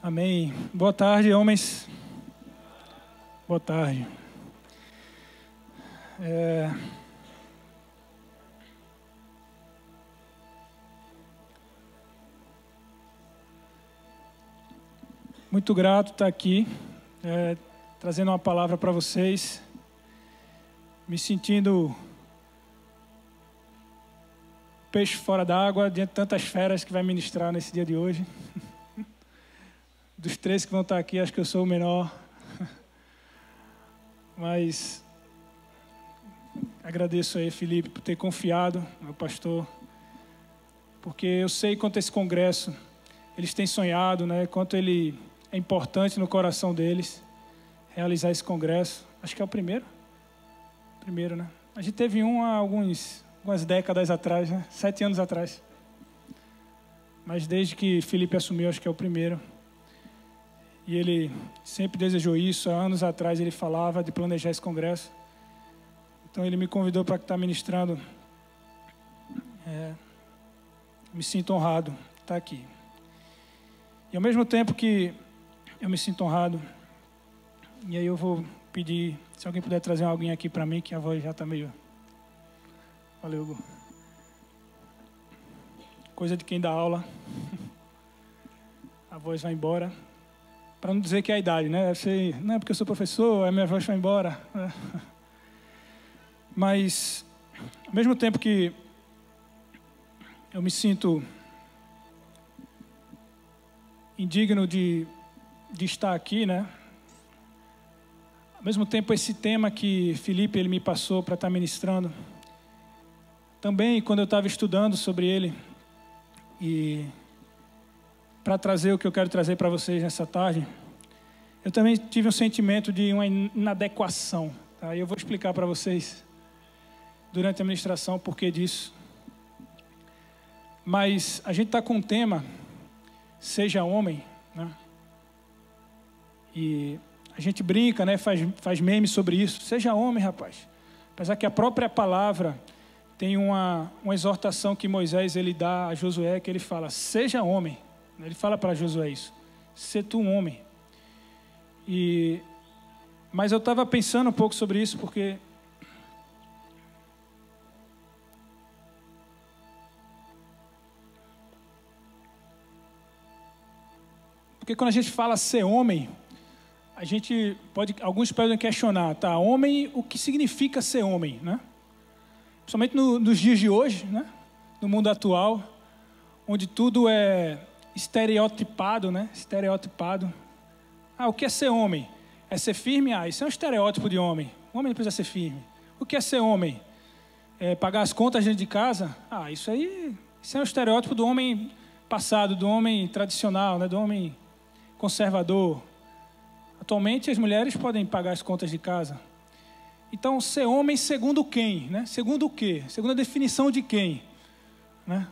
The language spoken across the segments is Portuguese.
Amém. Boa tarde, homens. Boa tarde. Muito grato estar aqui, trazendo uma palavra para vocês. Me sentindo peixe fora d'água, diante de tantas feras que vai ministrar nesse dia de hoje. Dos três que vão estar aqui, acho que eu sou o menor. Mas agradeço aí, Felipe, por ter confiado, meu pastor, porque eu sei quanto esse congresso, eles têm sonhado, né? Quanto ele é importante no coração deles, realizar esse congresso. Acho que é o primeiro. Primeiro, né? A gente teve um há algumas décadas atrás, né? 7 anos atrás. Mas desde que Felipe assumiu, acho que é o primeiro. E ele sempre desejou isso. Há anos atrás ele falava de planejar esse congresso. Então ele me convidou para estar ministrando. Me sinto honrado de estar aqui. E ao mesmo tempo que eu me sinto honrado, e aí eu vou pedir, se alguém puder trazer alguém aqui para mim, que a voz já está meio... Valeu, Hugo. Coisa de quem dá aula. A voz vai embora. Para não dizer que é a idade, né? Eu sei, não é porque eu sou professor, a minha voz vai embora. Mas, ao mesmo tempo que eu me sinto indigno de estar aqui, né? Ao mesmo tempo, esse tema que Felipe ele me passou para estar ministrando, também quando eu estava estudando sobre ele, e para trazer o que eu quero trazer para vocês nessa tarde, eu também tive um sentimento de uma inadequação. Tá? E eu vou explicar para vocês durante a ministração o porquê disso. Mas a gente está com um tema, seja homem, né? E a gente brinca, né? Faz memes sobre isso. Seja homem, rapaz. Apesar que a própria palavra tem uma exortação que Moisés ele dá a Josué, que ele fala, seja homem. Ele fala para Josué isso. Sê tu um homem. Mas eu estava pensando um pouco sobre isso, porque quando a gente fala ser homem, a gente alguns podem questionar, tá? Homem, o que significa ser homem, né? Principalmente nos dias de hoje, né? No mundo atual, onde tudo é estereotipado, né? Estereotipado. O que é ser homem? É ser firme? Isso é um estereótipo de homem. O homem não precisa ser firme. O que é ser homem? É pagar as contas dentro de casa? Isso é um estereótipo do homem passado, do homem tradicional, né? Do homem conservador. Atualmente as mulheres podem pagar as contas de casa. Então, ser homem segundo quem? Né? Segundo o quê? Segundo a definição de quem? Né?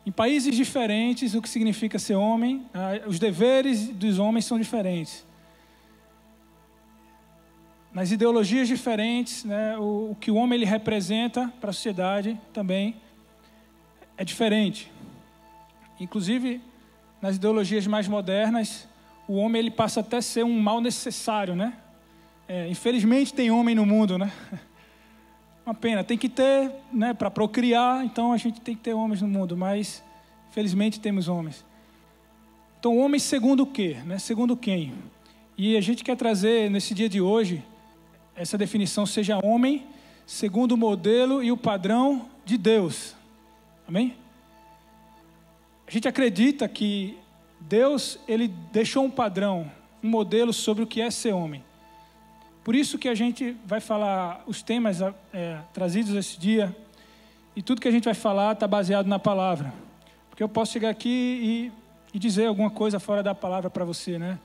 Em países diferentes, o que significa ser homem, os deveres dos homens são diferentes. Nas ideologias diferentes, né, o que o homem ele representa para a sociedade também é diferente. Inclusive, nas ideologias mais modernas, o homem ele passa até a ser um mal necessário, né? Infelizmente tem homem no mundo, né? Uma pena, tem que ter, né, para procriar, então a gente tem que ter homens no mundo, mas felizmente temos homens. Então, homem segundo o quê? Né? Segundo quem? E a gente quer trazer nesse dia de hoje essa definição, seja homem segundo o modelo e o padrão de Deus. Amém? A gente acredita que Deus ele deixou um padrão, um modelo sobre o que é ser homem. Por isso que a gente vai falar os temas trazidos esse dia, e tudo que a gente vai falar está baseado na palavra. Porque eu posso chegar aqui e dizer alguma coisa fora da palavra para você, né?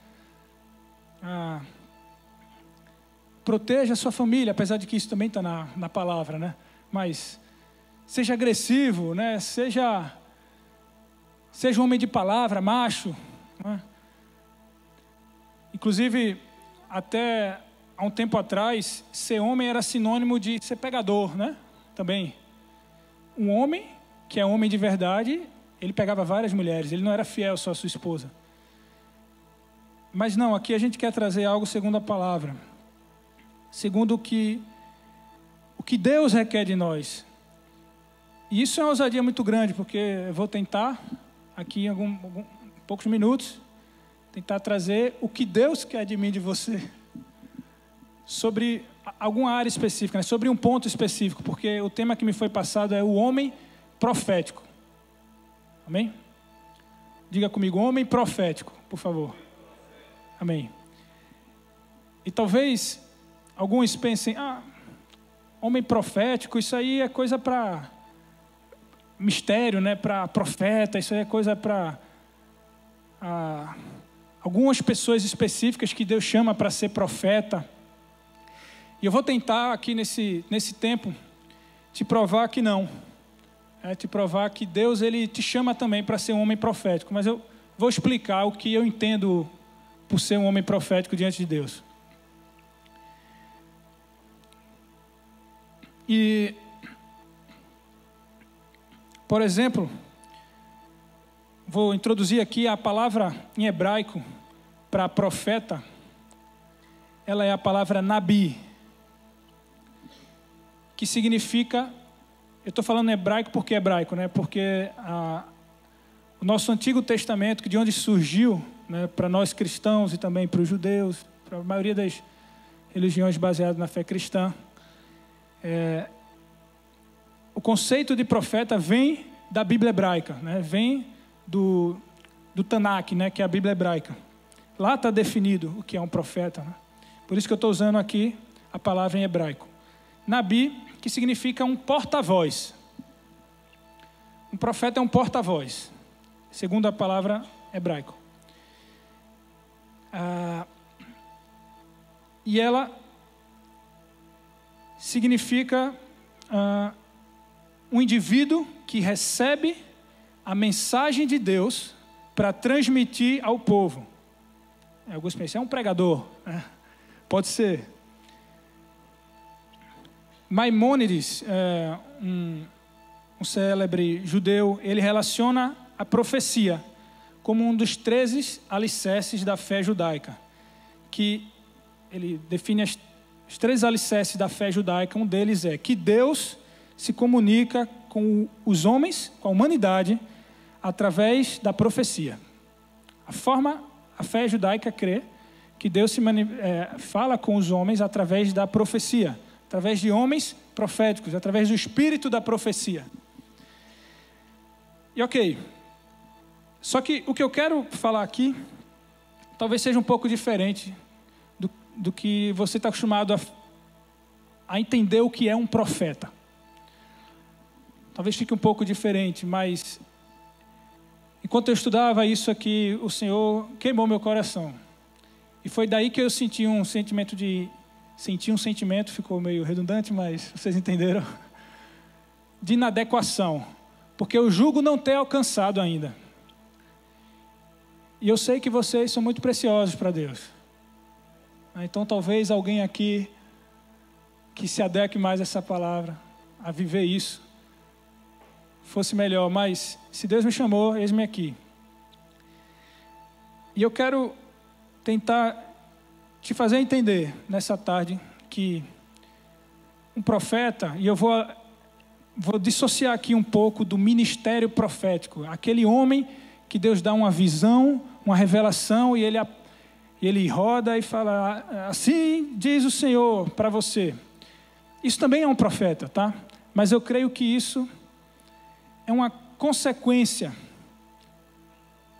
Proteja a sua família, apesar de que isso também está na palavra, né? Mas seja agressivo, né? Seja um homem de palavra, macho, né? Inclusive, até há um tempo atrás, ser homem era sinônimo de ser pegador, né? Também. Um homem, que é homem de verdade, ele pegava várias mulheres, ele não era fiel só à sua esposa. Mas não, aqui a gente quer trazer algo segundo a palavra. Segundo o que Deus requer de nós. E isso é uma ousadia muito grande, porque eu vou tentar, aqui em poucos minutos, tentar trazer o que Deus quer de mim e de você. Sobre alguma área específica, né? Sobre um ponto específico, porque o tema que me foi passado é o homem profético. Amém? Diga comigo, homem profético, por favor. Amém. E talvez alguns pensem, homem profético, isso aí é coisa para mistério, né? Para profeta, isso aí é coisa para algumas pessoas específicas que Deus chama para ser profeta. E eu vou tentar aqui nesse tempo te provar que não. Te provar que Deus ele te chama também para ser um homem profético. Mas eu vou explicar o que eu entendo por ser um homem profético diante de Deus. E, por exemplo, vou introduzir aqui a palavra em hebraico para profeta. Ela é a palavra nabi, que significa, eu estou falando hebraico porque é hebraico, né? Porque o nosso Antigo Testamento, de onde surgiu, né, para nós cristãos e também para os judeus, para a maioria das religiões baseadas na fé cristã, o conceito de profeta vem da Bíblia hebraica, né? Vem do Tanakh, né, que é a Bíblia hebraica. Lá está definido o que é um profeta, né? Por isso que eu estou usando aqui a palavra em hebraico. Nabi, que significa um porta-voz. Um profeta é um porta-voz, segundo a palavra hebraico. E ela significa um indivíduo que recebe a mensagem de Deus para transmitir ao povo. Alguns pensam, é um pregador, né? Pode ser. Maimônides, um célebre judeu, ele relaciona a profecia como um dos 13 alicerces da fé judaica, que ele define os 13 alicerces da fé judaica. Um deles é que Deus se comunica com os homens, com a humanidade, através da profecia. A fé judaica crê que Deus fala com os homens através da profecia, através de homens proféticos, através do espírito da profecia. E ok, só que o que eu quero falar aqui talvez seja um pouco diferente do que você está acostumado a entender o que é um profeta. Talvez fique um pouco diferente, mas enquanto eu estudava isso aqui, o Senhor queimou meu coração. E foi daí que eu senti um sentimento, ficou meio redundante, mas vocês entenderam, de inadequação, porque eu julgo não ter alcançado ainda. E eu sei que vocês são muito preciosos para Deus. Então talvez alguém aqui que se adeque mais a essa palavra, a viver isso, fosse melhor. Mas se Deus me chamou, eis-me aqui. E eu quero tentar te fazer entender nessa tarde que um profeta, e eu vou dissociar aqui um pouco do ministério profético, aquele homem que Deus dá uma visão, uma revelação, e ele roda e fala, assim diz o Senhor para você. Isso também é um profeta, tá? Mas eu creio que isso é uma consequência.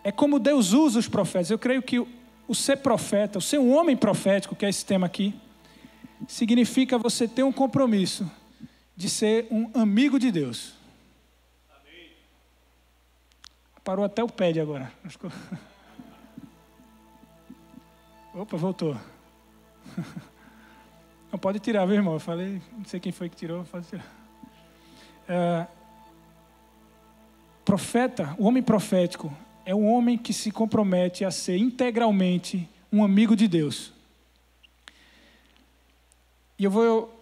É como Deus usa os profetas. Eu creio que o ser profeta, o ser um homem profético, que é esse tema aqui, significa você ter um compromisso de ser um amigo de Deus. Amém. Parou até o pad agora. Opa, voltou. Não pode tirar, viu, irmão? Eu falei, não sei quem foi que tirou, pode tirar. Profeta, o homem profético, é um homem que se compromete a ser integralmente um amigo de Deus. E eu vou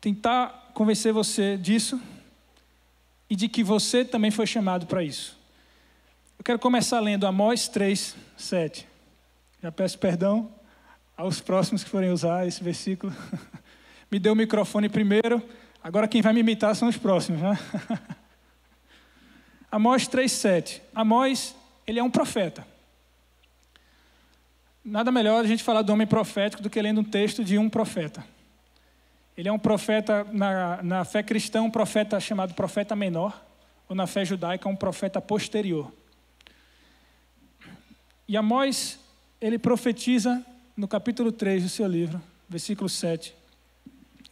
tentar convencer você disso e de que você também foi chamado para isso. quero começar lendo Amós 3, 7. Já peço perdão aos próximos que forem usar esse versículo. Me deu o microfone primeiro, agora quem vai me imitar são os próximos, né? Amós 3, 7. Amós, ele é um profeta. Nada melhor a gente falar do homem profético do que lendo um texto de um profeta. Ele é um profeta, na fé cristã, um profeta chamado profeta menor, ou na fé judaica, um profeta posterior. E Amós, ele profetiza no capítulo 3 do seu livro, versículo 7,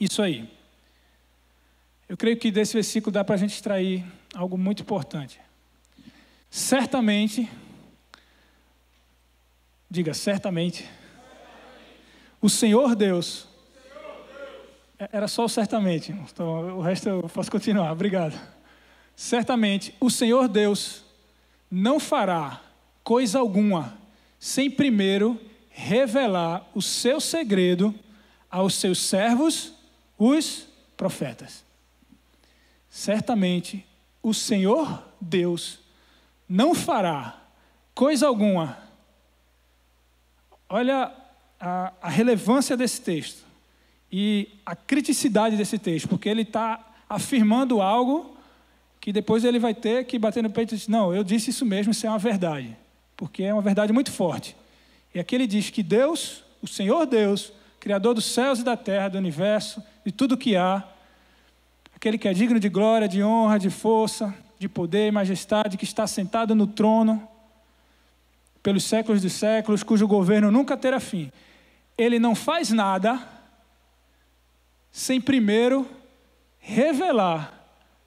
isso aí. Eu creio que desse versículo dá para a gente extrair algo muito importante. Certamente, diga, certamente, o Senhor Deus, era só o certamente, então, o resto eu posso continuar, obrigado. Certamente, o Senhor Deus não fará coisa alguma sem primeiro revelar o seu segredo aos seus servos, os profetas. Certamente, o Senhor Deus não fará coisa alguma. Olha a relevância desse texto e a criticidade desse texto, porque ele está afirmando algo que depois ele vai ter que bater no peito e dizer, não, eu disse isso mesmo, isso é uma verdade, porque é uma verdade muito forte. E aqui ele diz que Deus, o Senhor Deus, Criador dos céus e da terra, do universo, de tudo que há, aquele que é digno de glória, de honra, de força, de poder e majestade, que está sentado no trono pelos séculos dos séculos, cujo governo nunca terá fim. Ele não faz nada sem primeiro revelar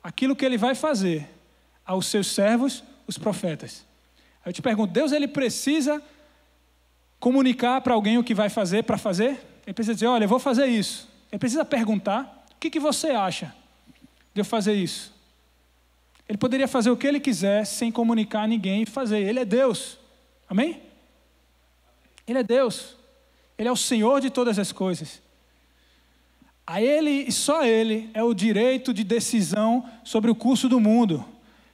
aquilo que ele vai fazer aos seus servos, os profetas. Aí eu te pergunto, Deus ele precisa comunicar para alguém o que vai fazer para fazer? Ele precisa dizer, olha, eu vou fazer isso. Ele precisa perguntar, o que você acha de eu fazer isso? Ele poderia fazer o que ele quiser sem comunicar a ninguém e fazer. Ele é Deus. Amém? Ele é Deus. Ele é o Senhor de todas as coisas. A Ele e só a Ele é o direito de decisão sobre o curso do mundo,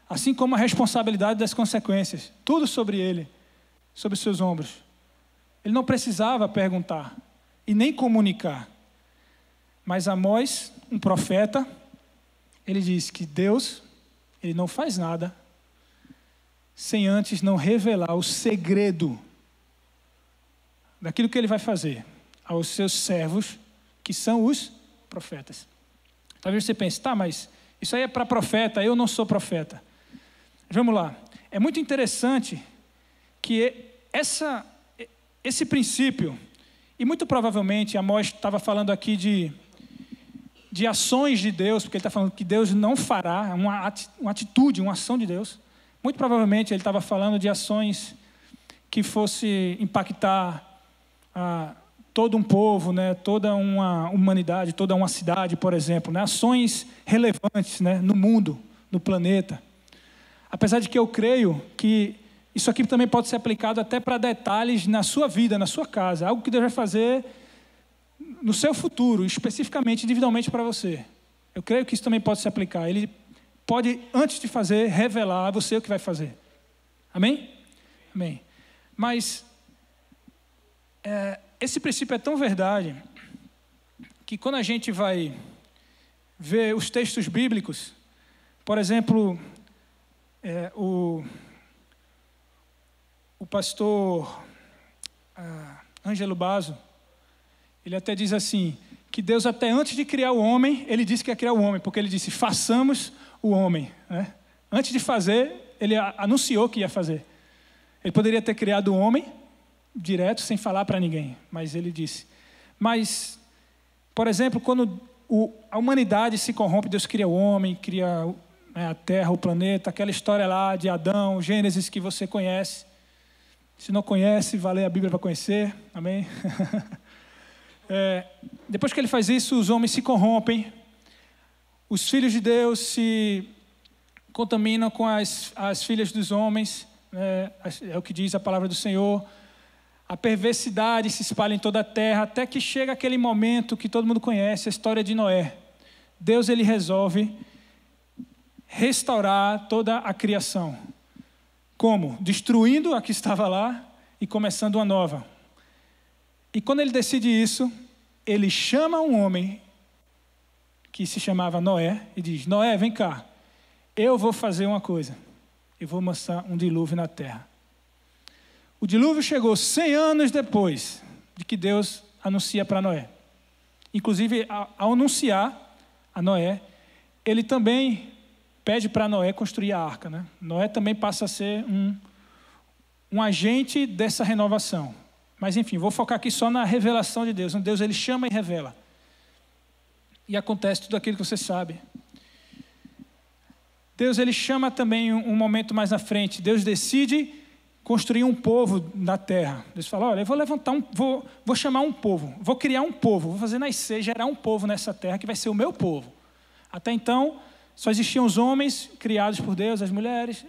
assim como a responsabilidade das consequências. Tudo sobre Ele, sobre os seus ombros. Ele não precisava perguntar e nem comunicar. Mas Amós, um profeta, ele diz que Deus, ele não faz nada sem antes não revelar o segredo daquilo que ele vai fazer aos seus servos, que são os profetas. Talvez você pense, tá, mas isso aí é para profeta, eu não sou profeta. Vamos lá. É muito interessante que esse princípio, e muito provavelmente Amós estava falando aqui de ações de Deus, porque ele está falando que Deus não fará, uma atitude, uma ação de Deus. Muito provavelmente ele estava falando de ações que fosse impactar todo um povo, né, toda uma humanidade, toda uma cidade, por exemplo, né, ações relevantes, né, no mundo, no planeta. Apesar de que eu creio que isso aqui também pode ser aplicado até para detalhes na sua vida, na sua casa, algo que Deus vai fazer no seu futuro, especificamente, individualmente para você. Eu creio que isso também pode se aplicar. Ele pode, antes de fazer, revelar a você o que vai fazer. Amém? Amém. Mas esse princípio é tão verdade que quando a gente vai ver os textos bíblicos, por exemplo, o pastor Ângelo Basso, ele até diz assim, que Deus até antes de criar o homem, ele disse que ia criar o homem, porque ele disse, façamos o homem. Né? Antes de fazer, ele anunciou que ia fazer. Ele poderia ter criado o homem, direto, sem falar para ninguém, mas ele disse. Mas, por exemplo, quando a humanidade se corrompe, Deus cria o homem, cria a terra, o planeta, aquela história lá de Adão, Gênesis que você conhece. Se não conhece, vai ler a Bíblia para conhecer, amém? Depois que ele faz isso, os homens se corrompem, os filhos de Deus se contaminam com as filhas dos homens, é o que diz a palavra do Senhor. A perversidade se espalha em toda a terra, até que chega aquele momento que todo mundo conhece, a história de Noé. Deus ele resolve restaurar toda a criação. Como? Destruindo a que estava lá e começando uma nova. E quando ele decide isso, ele chama um homem que se chamava Noé e diz: Noé, vem cá, eu vou fazer uma coisa. Eu vou mostrar um dilúvio na terra. O dilúvio chegou 100 anos depois de que Deus anuncia para Noé. Inclusive, ao anunciar a Noé, ele também pede para Noé construir a arca, né? Noé também passa a ser um agente dessa renovação. Mas enfim, vou focar aqui só na revelação de Deus. Deus, ele chama e revela. E acontece tudo aquilo que você sabe. Deus, ele chama também um momento mais na frente. Deus decide construir um povo na terra. Deus fala: olha, eu vou levantar vou chamar um povo, vou criar um povo, vou fazer nascer, gerar um povo nessa terra que vai ser o meu povo. Até então, só existiam os homens criados por Deus, as mulheres,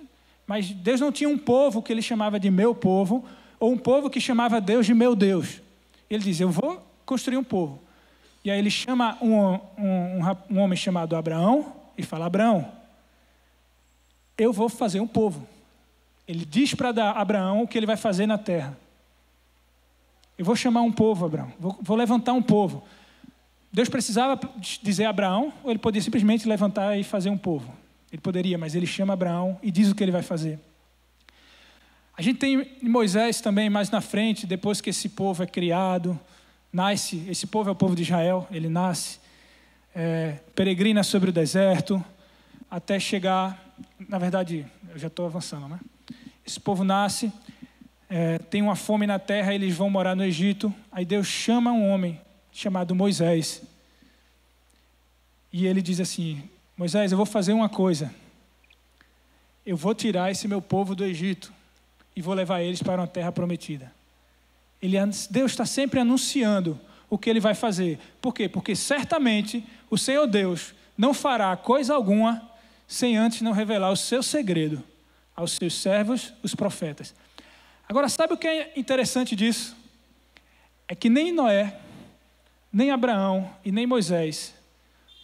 mas Deus não tinha um povo que ele chamava de meu povo, ou um povo que chamava Deus de meu Deus. Ele diz: eu vou construir um povo. E aí ele chama um homem chamado Abraão e fala: Abraão, eu vou fazer um povo. Ele diz para Abraão o que ele vai fazer na terra. Eu vou chamar um povo, Abraão. Vou levantar um povo. Deus precisava dizer a Abraão, ou ele podia simplesmente levantar e fazer um povo? Ele poderia, mas ele chama Abraão e diz o que ele vai fazer. A gente tem Moisés também mais na frente, depois que esse povo é criado, nasce, esse povo é o povo de Israel, ele nasce, peregrina sobre o deserto, até chegar, na verdade, eu já estou avançando, né? Esse povo nasce, tem uma fome na terra, eles vão morar no Egito. Aí Deus chama um homem chamado Moisés. E ele diz assim: Moisés, eu vou fazer uma coisa. Eu vou tirar esse meu povo do Egito e vou levar eles para uma terra prometida. Deus está sempre anunciando o que ele vai fazer. Por quê? Porque certamente o Senhor Deus não fará coisa alguma sem antes não revelar o seu segredo aos seus servos, os profetas. Agora, sabe o que é interessante disso? É que nem Noé, nem Abraão e nem Moisés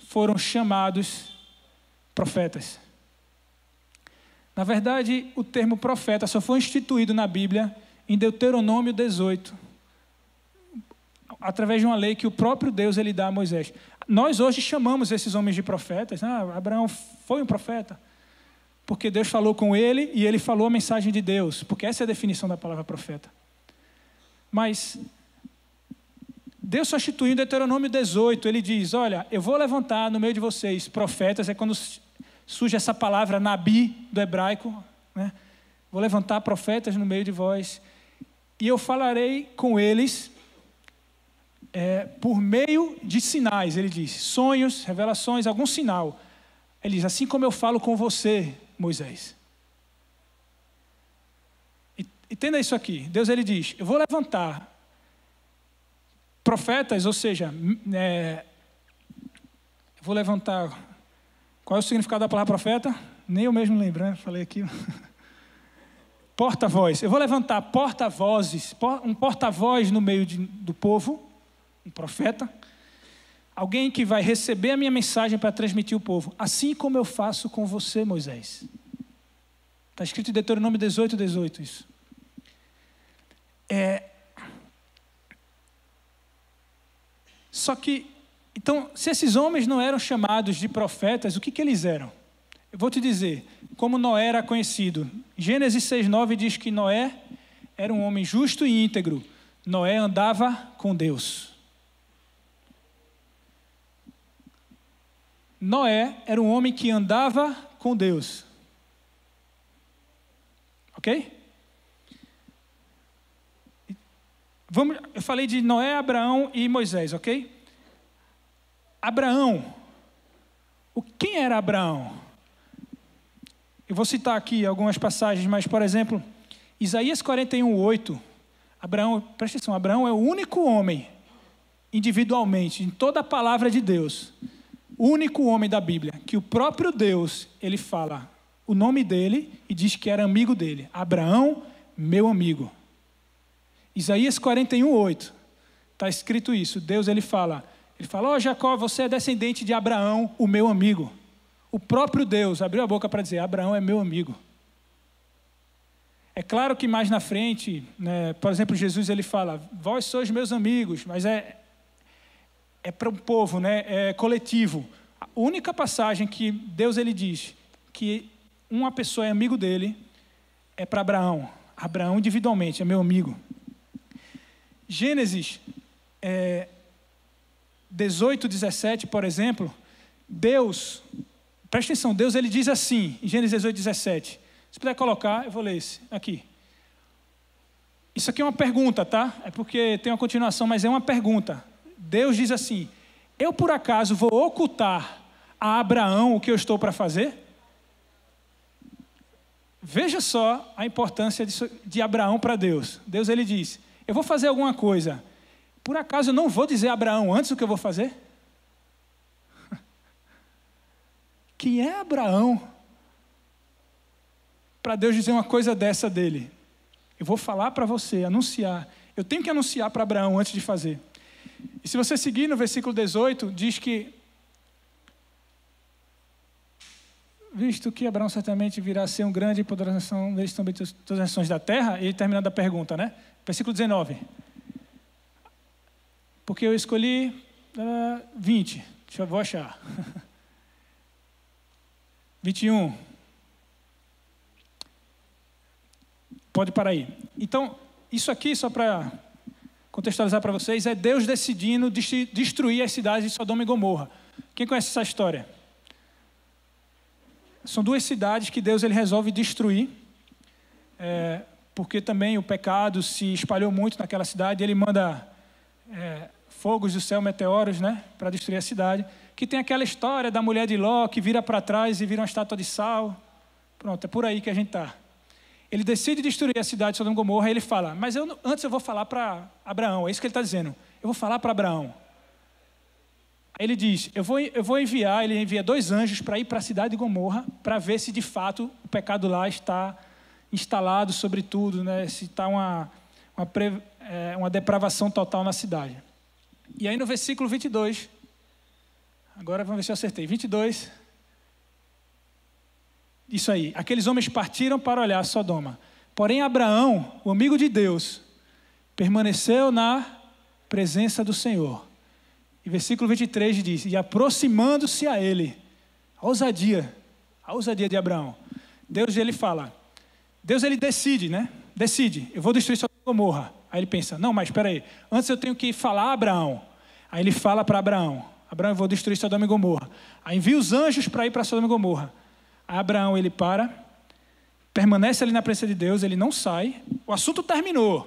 foram chamados profetas. Na verdade, o termo profeta só foi instituído na Bíblia em Deuteronômio 18, através de uma lei que o próprio Deus ele dá a Moisés. Nós hoje chamamos esses homens de profetas. Abraão foi um profeta, porque Deus falou com ele e ele falou a mensagem de Deus, porque essa é a definição da palavra profeta. Mas Deus só instituiu em Deuteronômio 18, ele diz: olha, eu vou levantar no meio de vocês profetas, é quando surge essa palavra nabi do hebraico, né? Vou levantar profetas no meio de vós, e eu falarei com eles por meio de sinais, ele diz, sonhos, revelações, algum sinal. Ele diz: assim como eu falo com você, Moisés. Entenda isso aqui. Deus ele diz: eu vou levantar profetas, ou seja, eu vou levantar. Qual é o significado da palavra profeta? Nem eu mesmo lembro, né? Falei aqui. Porta-voz. Eu vou levantar porta-vozes, um porta-voz no meio do povo, um profeta. Alguém que vai receber a minha mensagem para transmitir ao povo. Assim como eu faço com você, Moisés. Está escrito em Deuteronômio 18, 18 isso. Só que, então, se esses homens não eram chamados de profetas, o que eles eram? Eu vou te dizer, como Noé era conhecido. Gênesis 6,9 diz que Noé era um homem justo e íntegro. Noé andava com Deus. Noé era um homem que andava com Deus. Ok? Eu falei de Noé, Abraão e Moisés, ok? Abraão. Quem era Abraão? Eu vou citar aqui algumas passagens, mas, por exemplo, Isaías 41:8. Abraão, presta atenção, Abraão é o único homem, individualmente, em toda a palavra de Deus, o único homem da Bíblia, que o próprio Deus, ele fala o nome dele e diz que era amigo dele. Abraão, meu amigo. Isaías 41:8. Está escrito isso. Deus, ele fala, ó Jacó, você é descendente de Abraão, o meu amigo. O próprio Deus abriu a boca para dizer: Abraão é meu amigo. É claro que mais na frente, né, por exemplo, Jesus ele fala, vós sois meus amigos, mas é para um povo, né, é coletivo. A única passagem que Deus ele diz que uma pessoa é amigo dele é para Abraão. Abraão individualmente é meu amigo. Gênesis 18, 17, por exemplo, Deus, presta atenção, Deus ele diz assim, em Gênesis 18, 17. Se puder colocar, eu vou ler esse aqui. Isso aqui é uma pergunta, tá? É porque tem uma continuação, mas é uma pergunta. Deus diz assim, eu por acaso vou ocultar a Abraão o que eu estou para fazer? Veja só a importância de Abraão para Deus. Deus ele diz, eu vou fazer alguma coisa. Por acaso eu não vou dizer a Abraão antes do que eu vou fazer? Quem é Abraão para Deus dizer uma coisa dessa dele? Eu vou falar para você, anunciar. Eu tenho que anunciar para Abraão antes de fazer. E se você seguir no versículo 18, diz que visto que Abraão certamente virá a ser um grande e poderosa nação, eles também todas as nações da terra, e terminando a pergunta, né? Versículo 19. Porque eu escolhi 20. Vou achar. 21. Pode parar aí. Então, isso aqui, só para contextualizar para vocês, é Deus decidindo destruir as cidades de Sodoma e Gomorra. Quem conhece essa história? São duas cidades que Deus ele resolve destruir, porque também o pecado se espalhou muito naquela cidade. Ele manda fogos do céu, meteoros, né, para destruir a cidade. Que tem aquela história da mulher de Ló que vira para trás e vira uma estátua de sal. Pronto, é por aí que a gente está. Ele decide destruir a cidade de Sodoma e Gomorra e ele fala, mas antes eu vou falar para Abraão. É isso que ele está dizendo. Eu vou falar para Abraão. Aí ele diz, eu vou enviar, ele envia 2 anjos para ir para a cidade de Gomorra para ver se de fato o pecado lá está instalado sobre tudo, né? Se está uma depravação total na cidade. E aí no versículo 22, agora vamos ver se eu acertei, 22, isso aí, aqueles homens partiram para olhar Sodoma. Porém Abraão, o amigo de Deus, permaneceu na presença do Senhor. E versículo 23 diz, e aproximando-se a ele, a ousadia de Abraão. Deus ele fala, Deus ele decide, né? Decide, eu vou destruir Sodoma e Gomorra. Aí ele pensa, não, mas espera aí, antes eu tenho que falar a Abraão. Aí ele fala para Abraão, eu vou destruir Sodoma e Gomorra. Aí envia os anjos para ir para Sodoma e Gomorra. Aí Abraão ele permanece ali na presença de Deus, ele não sai. O assunto terminou,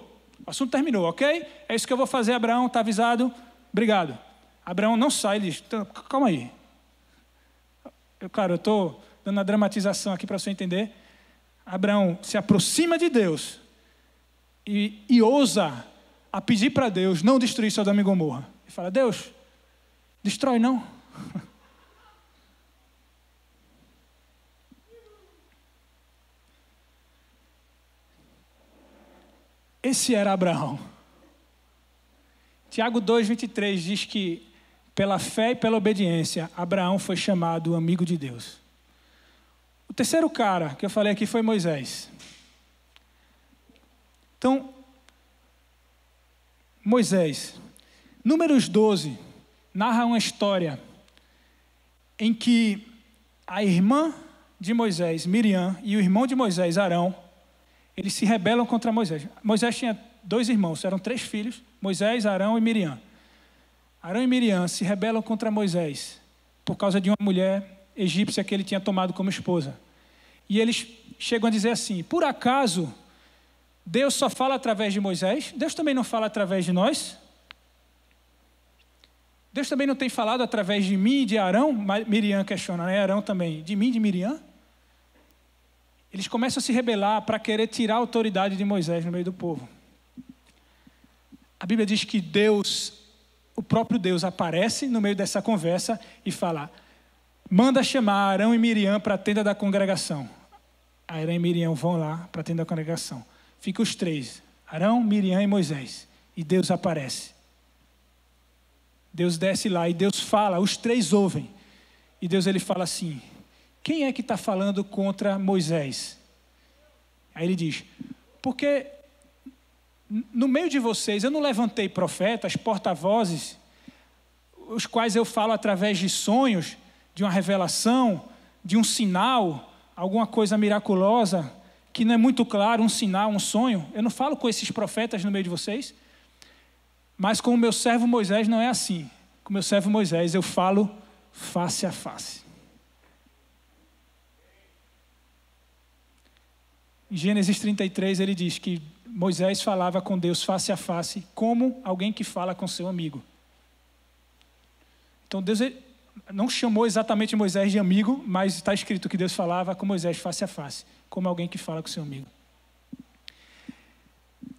ok? É isso que eu vou fazer, Abraão, está avisado, obrigado. Abraão não sai, ele diz, calma aí. Eu estou dando a dramatização aqui para você entender. Abraão se aproxima de Deus e ousa a pedir para Deus não destruir Sodoma e Gomorra. Ele fala, Deus, destrói não. Esse era Abraão. Tiago 2,23 diz que pela fé e pela obediência, Abraão foi chamado amigo de Deus. O terceiro cara que eu falei aqui foi Moisés. Então, Moisés, Números 12, narra uma história em que a irmã de Moisés, Miriam, e o irmão de Moisés, Arão, eles se rebelam contra Moisés. Moisés tinha 2 irmãos, eram 3 filhos, Moisés, Arão e Miriam. Arão e Miriam se rebelam contra Moisés por causa de uma mulher egípcia que ele tinha tomado como esposa. E eles chegam a dizer assim, por acaso Deus só fala através de Moisés? Deus também não fala através de nós? Deus também não tem falado através de mim e de Arão? Miriam questiona, né? Arão também, de mim e de Miriam? Eles começam a se rebelar para querer tirar a autoridade de Moisés no meio do povo. A Bíblia diz que Deus, o próprio Deus, aparece no meio dessa conversa e fala, manda chamar Arão e Miriam para a tenda da congregação. Arão e Miriam vão lá para a tenda da congregação. Ficam os 3, Arão, Miriam e Moisés. E Deus aparece. Deus desce lá e Deus fala, os 3 ouvem. E Deus ele fala assim, quem é que está falando contra Moisés? Aí ele diz, Porque no meio de vocês eu não levantei profetas, porta-vozes, os quais eu falo através de sonhos, de uma revelação, de um sinal, alguma coisa miraculosa, que não é muito claro, um sinal, um sonho. Eu não falo com esses profetas no meio de vocês, mas com o meu servo Moisés não é assim. Com o meu servo Moisés eu falo face a face. Em Gênesis 33 ele diz que Moisés falava com Deus face a face, como alguém que fala com seu amigo. Então Deus não chamou exatamente Moisés de amigo, mas está escrito que Deus falava com Moisés face a face, como alguém que fala com seu amigo.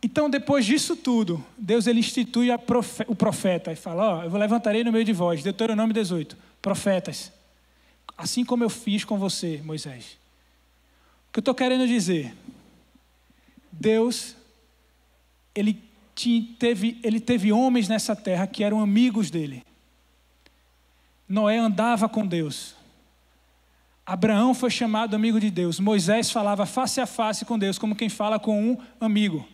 Então, depois disso tudo, Deus ele institui o profeta e fala, eu levantarei no meio de vós, Deuteronômio 18, profetas, assim como eu fiz com você, Moisés. O que eu estou querendo dizer? Deus, ele teve homens nessa terra que eram amigos dele. Noé andava com Deus. Abraão foi chamado amigo de Deus. Moisés falava face a face com Deus, como quem fala com um amigo.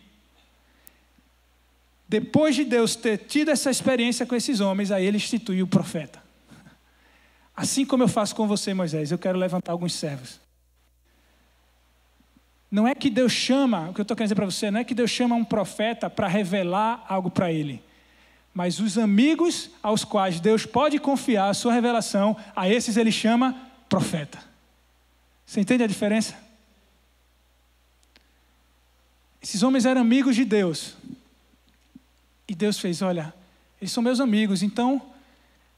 Depois de Deus ter tido essa experiência com esses homens, aí ele instituiu o profeta. Assim como eu faço com você, Moisés, eu quero levantar alguns servos. Não é que Deus chama, o que eu estou querendo dizer para você, não é que Deus chama um profeta para revelar algo para ele. Mas os amigos aos quais Deus pode confiar a sua revelação, a esses ele chama profeta. Você entende a diferença? Esses homens eram amigos de Deus. E Deus fez, olha, eles são meus amigos. Então,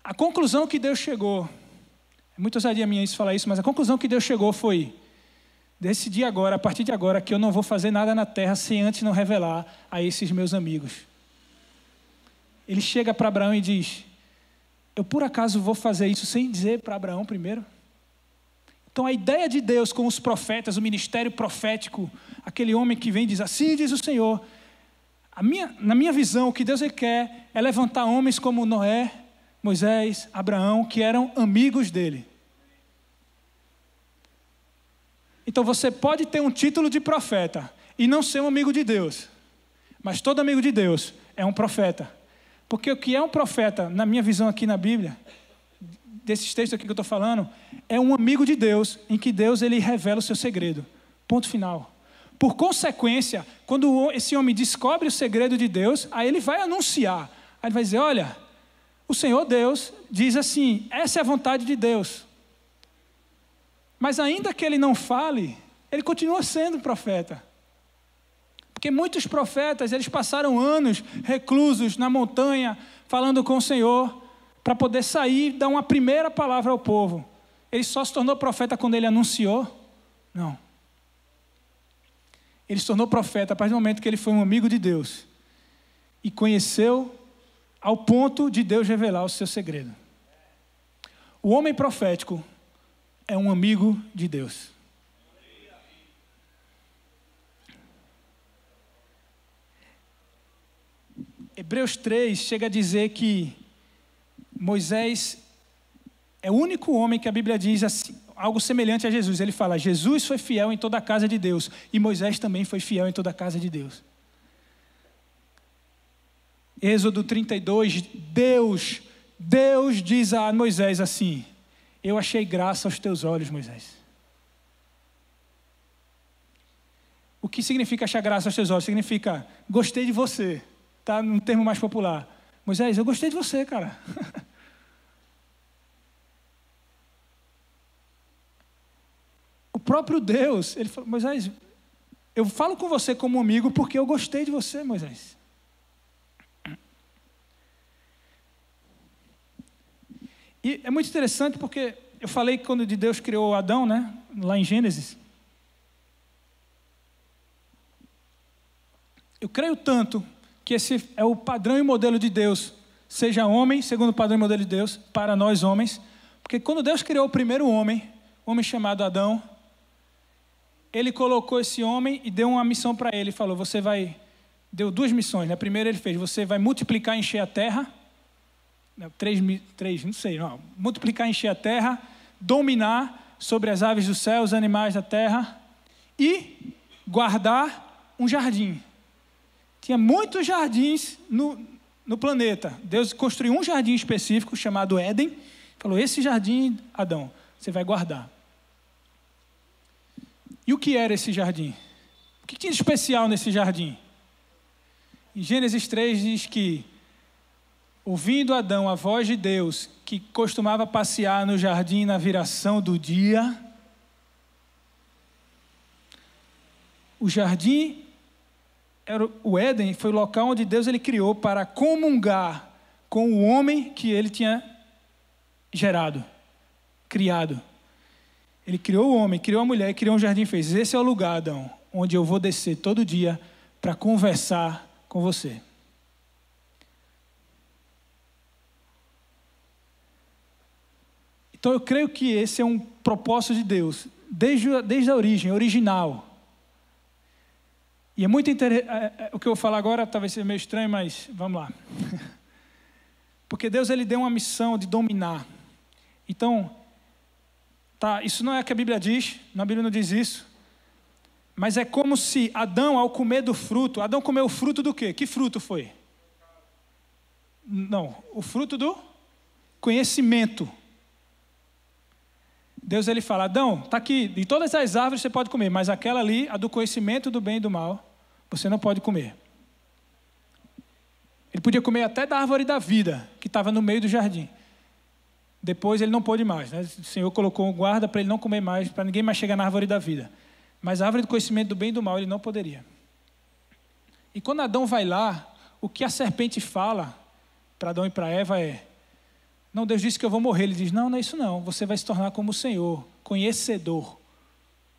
a conclusão que Deus chegou, é muito ousadia minha isso falar isso, mas a conclusão que Deus chegou foi, decidi agora, a partir de agora, que eu não vou fazer nada na terra sem antes não revelar a esses meus amigos. Ele chega para Abraão e diz, eu por acaso vou fazer isso sem dizer para Abraão primeiro? Então a ideia de Deus com os profetas, o ministério profético, aquele homem que vem e diz, assim diz o Senhor, na minha visão, o que Deus quer é levantar homens como Noé, Moisés, Abraão, que eram amigos dele. Então você pode ter um título de profeta e não ser um amigo de Deus, mas todo amigo de Deus é um profeta. Porque o que é um profeta, na minha visão aqui na Bíblia, desses textos aqui que eu estou falando, é um amigo de Deus, em que Deus ele revela o seu segredo. Ponto final. Por consequência, quando esse homem descobre o segredo de Deus, aí ele vai anunciar. Aí ele vai dizer, olha, o Senhor Deus diz assim, essa é a vontade de Deus. Mas ainda que ele não fale, ele continua sendo profeta. Porque muitos profetas, eles passaram anos reclusos na montanha, falando com o Senhor, para poder sair e dar uma primeira palavra ao povo. Ele só se tornou profeta quando ele anunciou? Não. Ele se tornou profeta a partir do momento que ele foi um amigo de Deus e conheceu ao ponto de Deus revelar o seu segredo. O homem profético é um amigo de Deus. Hebreus 3 chega a dizer que Moisés é o único homem que a Bíblia diz assim, algo semelhante a Jesus. Ele fala, Jesus foi fiel em toda a casa de Deus e Moisés também foi fiel em toda a casa de Deus. Êxodo 32, Deus diz a Moisés assim, eu achei graça aos teus olhos, Moisés. O que significa achar graça aos teus olhos? Significa, gostei de você, tá? Num termo mais popular. Moisés, eu gostei de você, cara. O próprio Deus, ele falou, Moisés, eu falo com você como amigo porque eu gostei de você, Moisés. E é muito interessante porque eu falei que quando Deus criou Adão, né, lá em Gênesis. Eu creio tanto que esse é o padrão e modelo de Deus, seja homem, segundo o padrão e modelo de Deus, para nós homens. Porque quando Deus criou o primeiro homem chamado Adão, ele colocou esse homem e deu uma missão para ele. Falou, deu duas missões. Na primeira ele fez, você vai multiplicar e encher a terra. Multiplicar e encher a terra, dominar sobre as aves do céu, os animais da terra e guardar um jardim. Tinha muitos jardins no planeta. Deus construiu um jardim específico chamado Éden. Falou, esse jardim, Adão, você vai guardar. E o que era esse jardim? O que tinha de especial nesse jardim? Em Gênesis 3 diz que, ouvindo Adão a voz de Deus, que costumava passear no jardim na viração do dia, o jardim, o Éden, foi o local onde Deus ele criou para comungar com o homem que ele tinha gerado, criado. Ele criou o homem, criou a mulher, criou um jardim e fez, esse é o lugar, Adão, onde eu vou descer todo dia para conversar com você. Então eu creio que esse é um propósito de Deus, desde a origem, original. E é muito interessante, o que eu vou falar agora talvez seja meio estranho, mas vamos lá. Porque Deus ele deu uma missão de dominar. Então, tá, isso não é o que a Bíblia diz, na Bíblia não diz isso. Mas é como se Adão, ao comer do fruto, Adão comeu o fruto do quê? Que fruto foi? Não, o fruto do conhecimento. Deus ele fala, Adão, está aqui, de todas as árvores você pode comer, mas aquela ali, a do conhecimento do bem e do mal, você não pode comer. Ele podia comer até da árvore da vida, que estava no meio do jardim. Depois ele não pôde mais, né? O Senhor colocou um guarda para ele não comer mais, para ninguém mais chegar na árvore da vida. Mas a árvore do conhecimento do bem e do mal ele não poderia. E quando Adão vai lá, o que a serpente fala para Adão e para Eva é, não, Deus disse que eu vou morrer. Ele diz, não, não é isso não. Você vai se tornar como o Senhor, conhecedor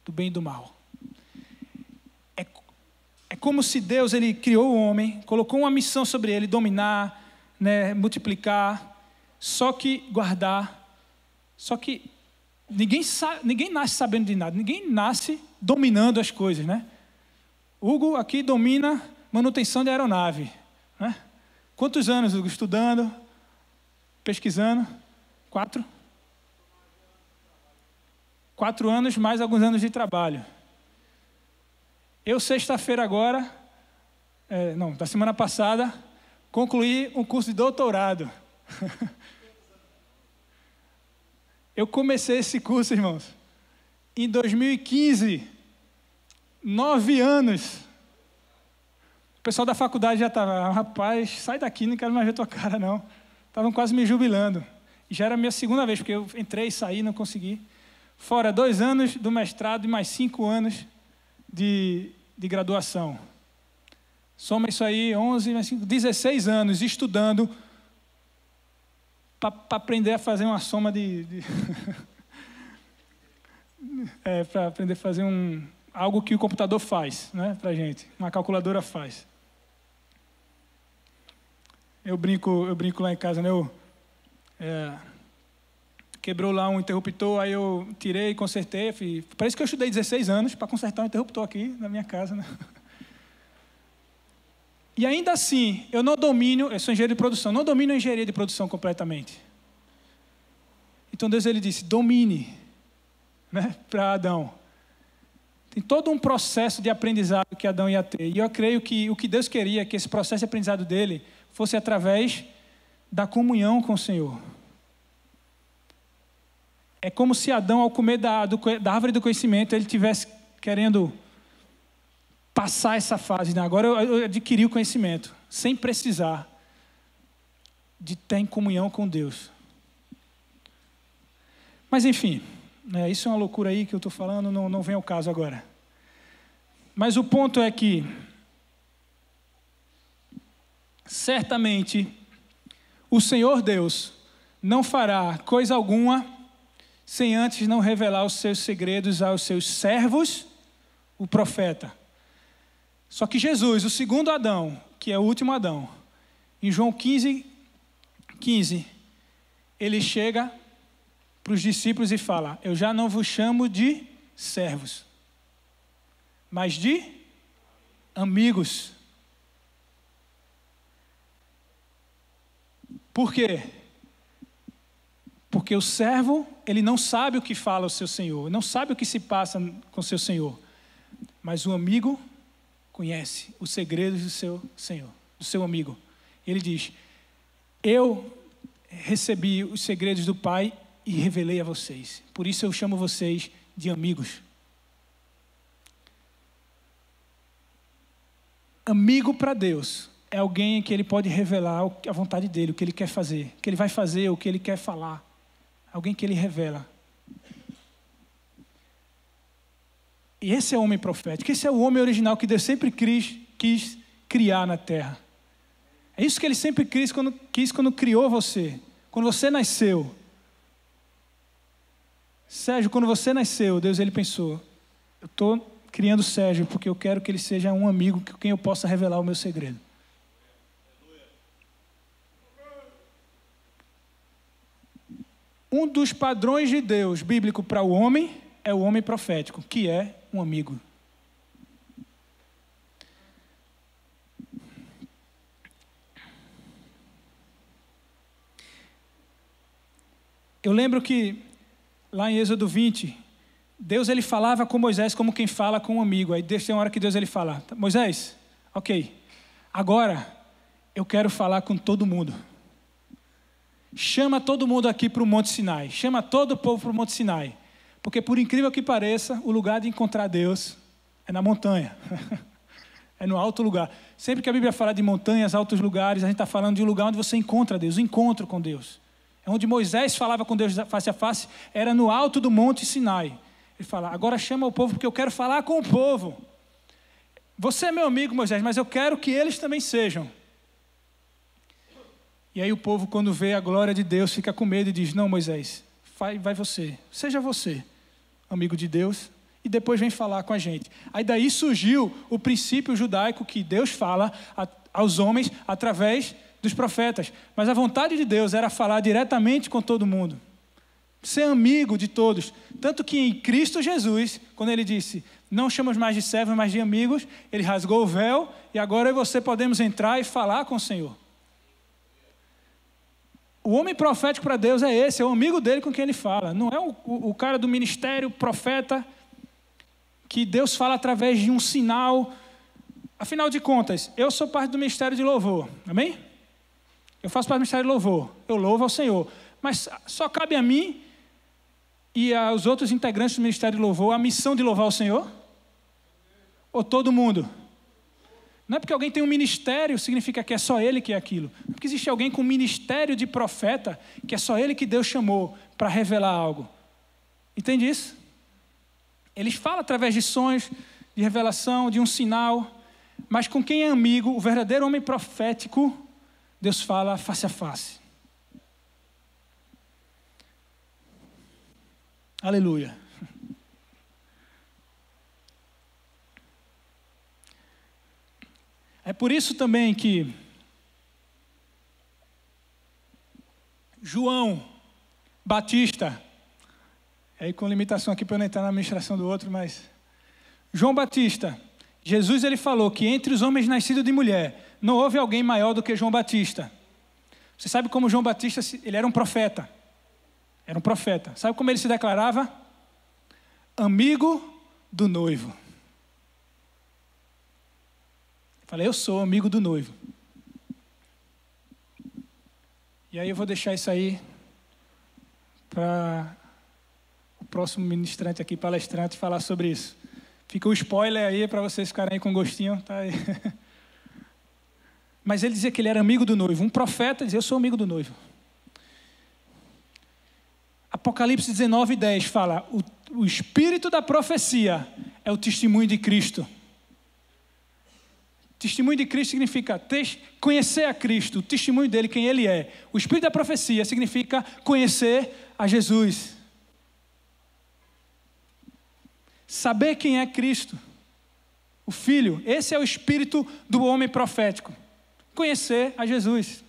do bem e do mal. É como se Deus ele criou o homem, colocou uma missão sobre ele, dominar, né, multiplicar, só que guardar. Só que ninguém nasce sabendo de nada, ninguém nasce dominando as coisas, né? Hugo aqui domina manutenção de aeronave, né? Quantos anos, Hugo, estudando, pesquisando? 4? 4 anos mais alguns anos de trabalho. Eu, sexta-feira agora, da semana passada, concluí um curso de doutorado. Eu comecei esse curso, irmãos, em 2015, 9 anos. O pessoal da faculdade já estava, rapaz, sai daqui, não quero mais ver tua cara, não. Estavam quase me jubilando. E já era a minha segunda vez, porque eu entrei e saí, não consegui. Fora 2 anos do mestrado e mais 5 anos de graduação. Soma isso aí, 11, mais 5, 16 anos estudando para aprender a fazer uma soma para aprender a fazer algo que o computador faz, né, para a gente, uma calculadora faz. Eu brinco lá em casa, né? Quebrou lá um interruptor, aí eu tirei, consertei. Parece que eu estudei 16 anos para consertar um interruptor aqui na minha casa, né? E ainda assim, eu sou engenheiro de produção, não domino a engenharia de produção completamente. Então Deus ele disse, domine, né, para Adão. Tem todo um processo de aprendizado que Adão ia ter. E eu creio que o que Deus queria, que esse processo de aprendizado dele fosse através da comunhão com o Senhor. É como se Adão, ao comer da árvore do conhecimento, ele estivesse querendo passar essa fase. Né? Agora eu adquiri o conhecimento, sem precisar de ter em comunhão com Deus. Mas enfim, isso é uma loucura aí que eu estou falando, não vem ao caso agora. Mas o ponto é que, certamente, o Senhor Deus não fará coisa alguma sem antes não revelar os seus segredos aos seus servos, o profeta. Só que Jesus, o segundo Adão, que é o último Adão, em João 15, ele chega para os discípulos e fala, eu já não vos chamo de servos, mas de amigos. Por quê? Porque o servo, ele não sabe o que fala o seu senhor, não sabe o que se passa com o seu senhor. Mas o amigo, conhece os segredos do seu Senhor, do seu amigo. Ele diz: eu recebi os segredos do Pai e revelei a vocês. Por isso eu chamo vocês de amigos. Amigo para Deus é alguém que ele pode revelar a vontade dele, o que ele quer fazer, o que ele vai fazer, o que ele quer falar. Alguém que ele revela. E esse é o homem profético, esse é o homem original que Deus sempre quis criar na terra. É isso que ele sempre quis quando criou você, quando você nasceu. Sérgio, quando você nasceu, Deus ele pensou: eu estou criando o Sérgio porque eu quero que ele seja um amigo com quem eu possa revelar o meu segredo. Um dos padrões de Deus bíblico para o homem é o homem profético, que é um amigo. Eu lembro que lá em Êxodo 20, Deus ele falava com Moisés como quem fala com um amigo. Aí tem uma hora que Deus ele fala: Moisés, ok, agora eu quero falar com todo mundo. Chama todo mundo aqui para o Monte Sinai. Chama todo o povo para o Monte Sinai. Porque por incrível que pareça, o lugar de encontrar Deus é na montanha. É no alto lugar. Sempre que a Bíblia fala de montanhas, altos lugares, a gente está falando de um lugar onde você encontra Deus, o encontro com Deus. É onde Moisés falava com Deus face a face, era no alto do Monte Sinai. Ele fala: agora chama o povo porque eu quero falar com o povo. Você é meu amigo, Moisés, mas eu quero que eles também sejam. E aí o povo, quando vê a glória de Deus, fica com medo e diz: não, Moisés, vai você, seja você, amigo de Deus, e depois vem falar com a gente. Aí daí surgiu o princípio judaico que Deus fala aos homens através dos profetas. Mas a vontade de Deus era falar diretamente com todo mundo. Ser amigo de todos. Tanto que em Cristo Jesus, quando ele disse: não chamamos mais de servos, mas de amigos, ele rasgou o véu e agora eu e você podemos entrar e falar com o Senhor. O homem profético para Deus é esse, é o amigo dele com quem ele fala. Não é o cara do ministério profeta que Deus fala através de um sinal. Afinal de contas, eu sou parte do ministério de louvor, amém? Eu faço parte do ministério de louvor, eu louvo ao Senhor. Mas só cabe a mim e aos outros integrantes do ministério de louvor a missão de louvar o Senhor? Ou todo mundo? Não é porque alguém tem um ministério, significa que é só ele que é aquilo. Não é porque existe alguém com ministério de profeta, que é só ele que Deus chamou para revelar algo. Entende isso? Eles falam através de sonhos, de revelação, de um sinal. Mas com quem é amigo, o verdadeiro homem profético, Deus fala face a face. Aleluia. É por isso também que João Batista, aí com limitação aqui para eu não entrar na administração do outro, mas João Batista, Jesus ele falou que entre os homens nascidos de mulher, não houve alguém maior do que João Batista. Você sabe como João Batista, ele era um profeta. Era um profeta. Sabe como ele se declarava? Amigo do noivo. Falei: eu sou amigo do noivo. E aí eu vou deixar isso aí para o próximo ministrante aqui, palestrante, falar sobre isso. Fica o spoiler aí para vocês ficarem aí com gostinho. Tá aí. Mas ele dizia que ele era amigo do noivo. Um profeta dizia: eu sou amigo do noivo. Apocalipse 19:10 fala: o espírito da profecia é o testemunho de Cristo. Testemunho de Cristo significa conhecer a Cristo, o testemunho dele, quem ele é. O espírito da profecia significa conhecer a Jesus. Saber quem é Cristo, o Filho. Esse é o espírito do homem profético. Conhecer a Jesus.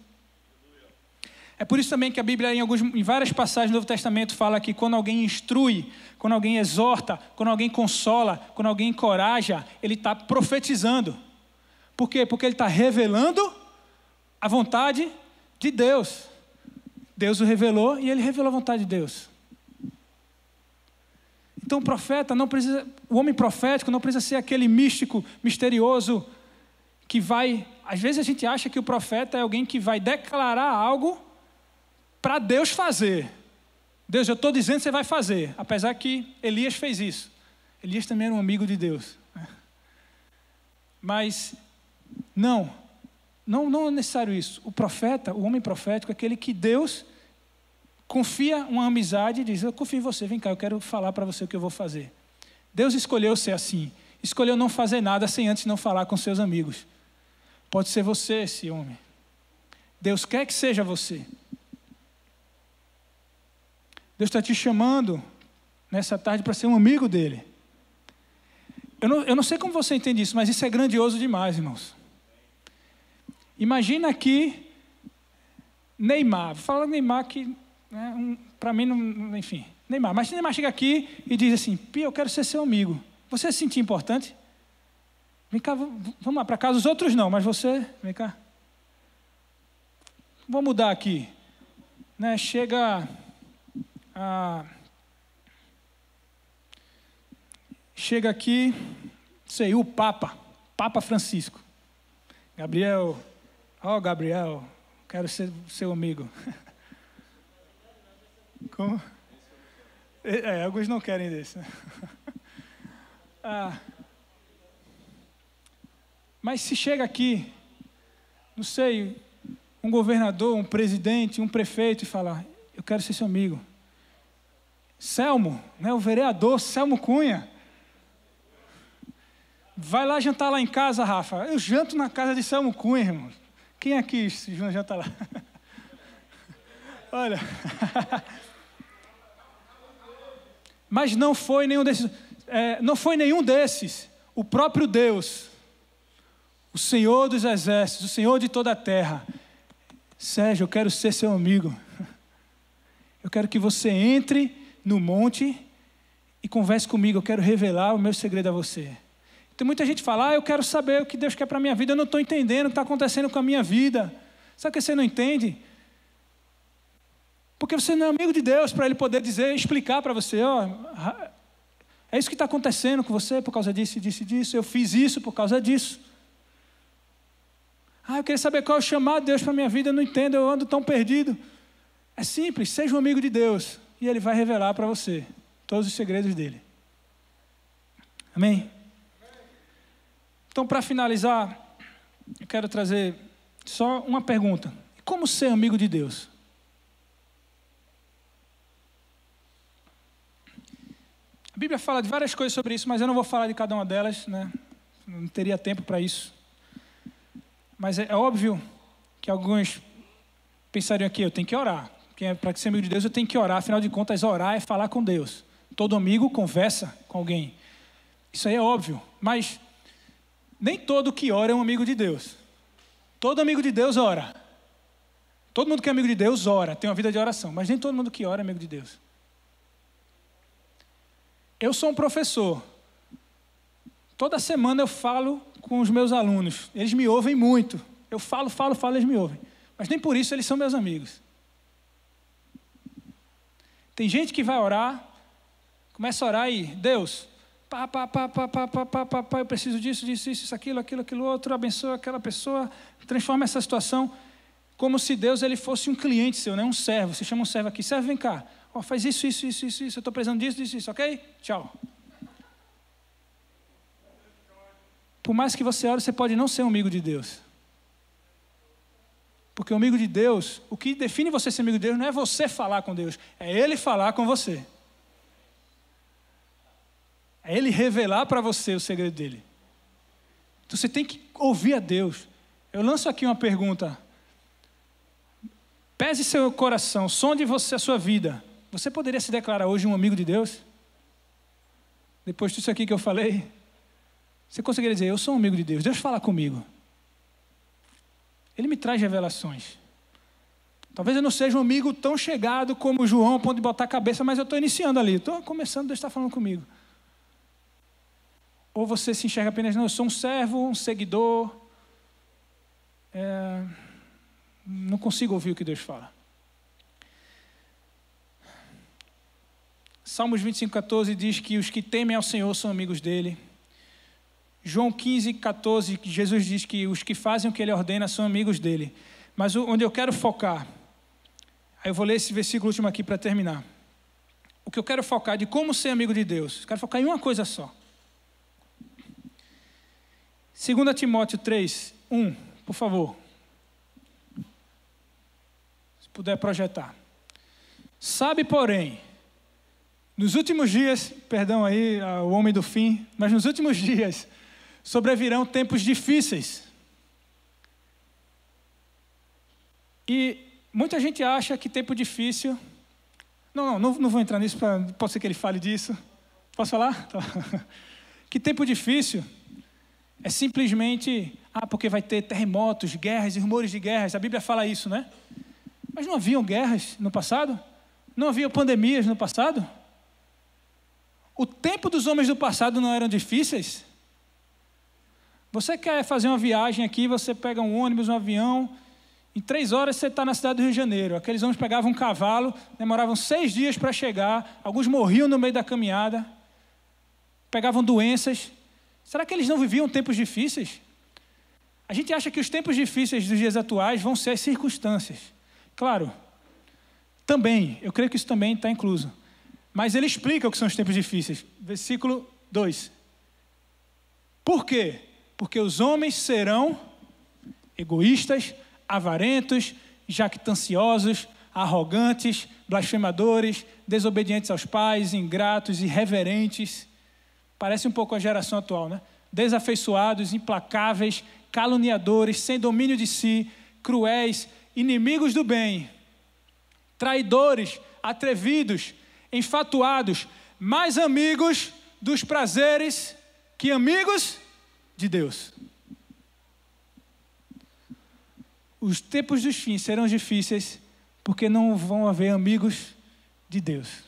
É por isso também que a Bíblia, em várias passagens do Novo Testamento, fala que quando alguém instrui, quando alguém exorta, quando alguém consola, quando alguém encoraja, ele está profetizando. Por quê? Porque ele está revelando a vontade de Deus. Deus o revelou e ele revelou a vontade de Deus. Então o homem profético não precisa ser aquele místico, misterioso, que vai... Às vezes a gente acha que o profeta é alguém que vai declarar algo para Deus fazer. Deus, eu estou dizendo que você vai fazer. Apesar que Elias fez isso. Elias também era um amigo de Deus. Mas não é necessário isso. O profeta, o homem profético, é aquele que Deus confia uma amizade e diz, eu confio em você, vem cá, eu quero falar para você o que eu vou fazer. Deus escolheu ser assim. Escolheu não fazer nada sem antes não falar com seus amigos. Pode ser você esse homem. Deus quer que seja você. Deus está te chamando nessa tarde para ser um amigo dele. Eu não sei como você entende isso, mas isso é grandioso demais, irmãos. Imagina aqui Neymar. Vou falar Neymar que, né, para mim, não, enfim, Neymar. Mas Neymar chega aqui e diz assim, Pia, eu quero ser seu amigo. Você se sentir importante? Vem cá, vamos lá para casa. Os outros não, mas você, vem cá. Vou mudar aqui. Né, chega aqui, sei, o Papa Francisco. Gabriel, Gabriel, quero ser seu amigo. Como? Alguns não querem desse. Né? Mas se chega aqui, não sei, um governador, um presidente, um prefeito e fala, eu quero ser seu amigo. Selmo, né, o vereador Selmo Cunha. Vai lá jantar lá em casa, Rafa. Eu janto na casa de Selmo Cunha, irmão. Quem aqui janta lá? Olha. Mas não foi nenhum desses. O próprio Deus, o Senhor dos exércitos, o Senhor de toda a terra. Sérgio, eu quero ser seu amigo. Eu quero que você entre no monte e converse comigo. Eu quero revelar o meu segredo a você. Tem muita gente que fala, eu quero saber o que Deus quer para a minha vida. Eu não estou entendendo o que está acontecendo com a minha vida. Sabe o que você não entende? Porque você não é amigo de Deus para Ele poder dizer, explicar para você, é isso que está acontecendo com você por causa disso, disso e disso. Eu fiz isso por causa disso. Eu queria saber qual é o chamado de Deus para a minha vida. Eu não entendo, eu ando tão perdido. É simples, seja um amigo de Deus. E Ele vai revelar para você todos os segredos dEle. Amém? Então, para finalizar, eu quero trazer só uma pergunta. Como ser amigo de Deus? A Bíblia fala de várias coisas sobre isso, mas eu não vou falar de cada uma delas, né? Não teria tempo para isso. Mas é óbvio que alguns pensariam aqui, eu tenho que orar. Para ser amigo de Deus, eu tenho que orar. Afinal de contas, orar é falar com Deus. Todo amigo conversa com alguém. Isso aí é óbvio. Mas nem todo que ora é um amigo de Deus. Todo amigo de Deus ora. Todo mundo que é amigo de Deus ora, tem uma vida de oração. Mas nem todo mundo que ora é amigo de Deus. Eu sou um professor. Toda semana eu falo com os meus alunos. Eles me ouvem muito. Eu falo, eles me ouvem. Mas nem por isso eles são meus amigos. Tem gente que vai orar, começa a orar e, Deus, eu preciso disso, isso, aquilo outro, abençoa aquela pessoa, transforma essa situação, como se Deus ele fosse um cliente seu, né? Um servo. Você chama um servo aqui, servo, vem cá, faz isso, eu estou precisando disso, ok? Tchau. Por mais que você ore, você pode não ser um amigo de Deus. Porque o amigo de Deus, o que define você ser amigo de Deus não é você falar com Deus, é Ele falar com você. É Ele revelar para você o segredo dEle. Então você tem que ouvir a Deus. Eu lanço aqui uma pergunta. Pese seu coração, sonde você a sua vida. Você poderia se declarar hoje um amigo de Deus? Depois disso aqui que eu falei, você conseguiria dizer, eu sou um amigo de Deus, Deus fala comigo. Ele me traz revelações. Talvez eu não seja um amigo tão chegado como João, a ponto de botar a cabeça, mas eu estou iniciando ali, estou começando, Deus está falando comigo. Ou você se enxerga apenas, não, eu sou um servo, um seguidor, não consigo ouvir o que Deus fala. Salmos 25:14 diz que os que temem ao Senhor são amigos dele. João 15:14, Jesus diz que os que fazem o que ele ordena são amigos dele. Mas onde eu quero focar, aí eu vou ler esse versículo último aqui para terminar. O que eu quero focar de como ser amigo de Deus, eu quero focar em uma coisa só. 2 Timóteo 3:1, por favor. Se puder projetar. Sabe, porém, nos últimos dias, perdão aí, o homem do fim, mas nos últimos dias sobrevirão tempos difíceis. E muita gente acha que tempo difícil... Não vou entrar nisso, pode ser que ele fale disso. Posso falar? Que tempo difícil é simplesmente... porque vai ter terremotos, guerras e rumores de guerras. A Bíblia fala isso, né? Mas não haviam guerras no passado? Não haviam pandemias no passado? O tempo dos homens do passado não eram difíceis? Você quer fazer uma viagem aqui, você pega um ônibus, um avião, em 3 horas você está na cidade do Rio de Janeiro. Aqueles homens pegavam um cavalo, demoravam 6 dias para chegar, alguns morriam no meio da caminhada, pegavam doenças. Será que eles não viviam tempos difíceis? A gente acha que os tempos difíceis dos dias atuais vão ser as circunstâncias. Claro, também, eu creio que isso também está incluso. Mas ele explica o que são os tempos difíceis. Versículo 2. Por quê? Porque os homens serão egoístas, avarentos, jactanciosos, arrogantes, blasfemadores, desobedientes aos pais, ingratos, irreverentes. Parece um pouco a geração atual, né? Desafeiçoados, implacáveis, caluniadores, sem domínio de si, cruéis, inimigos do bem, traidores, atrevidos, enfatuados, mais amigos dos prazeres que amigos de Deus. Os tempos dos fins serão difíceis porque não vão haver amigos de Deus.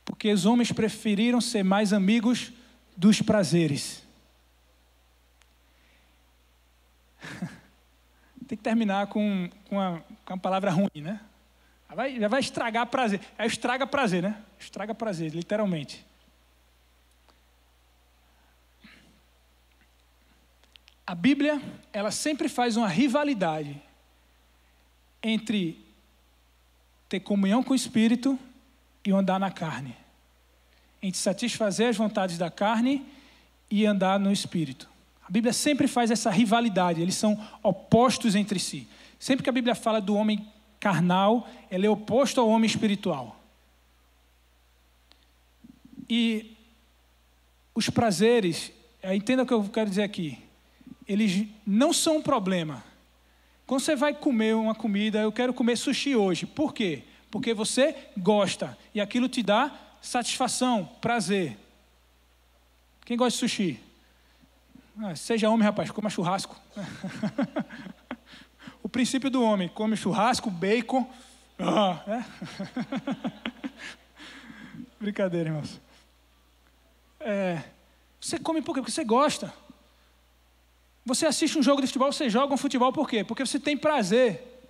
Porque os homens preferiram ser mais amigos dos prazeres. Tem que terminar com uma palavra ruim, né? Já vai estragar prazer. É estraga prazer, né? Estraga prazer, literalmente. A Bíblia, ela sempre faz uma rivalidade entre ter comunhão com o Espírito e andar na carne. Entre satisfazer as vontades da carne e andar no Espírito. A Bíblia sempre faz essa rivalidade, eles são opostos entre si. Sempre que a Bíblia fala do homem carnal, ele é oposto ao homem espiritual. E os prazeres, entenda o que eu quero dizer aqui, eles não são um problema. Quando você vai comer uma comida, eu quero comer sushi hoje. Por quê? Porque você gosta e aquilo te dá satisfação, prazer. Quem gosta de sushi? Seja homem, rapaz, coma churrasco. O princípio do homem, come churrasco, bacon. Brincadeira, irmãos. Você come por quê? Porque você gosta. Você assiste um jogo de futebol, você joga um futebol por quê? Porque você tem prazer.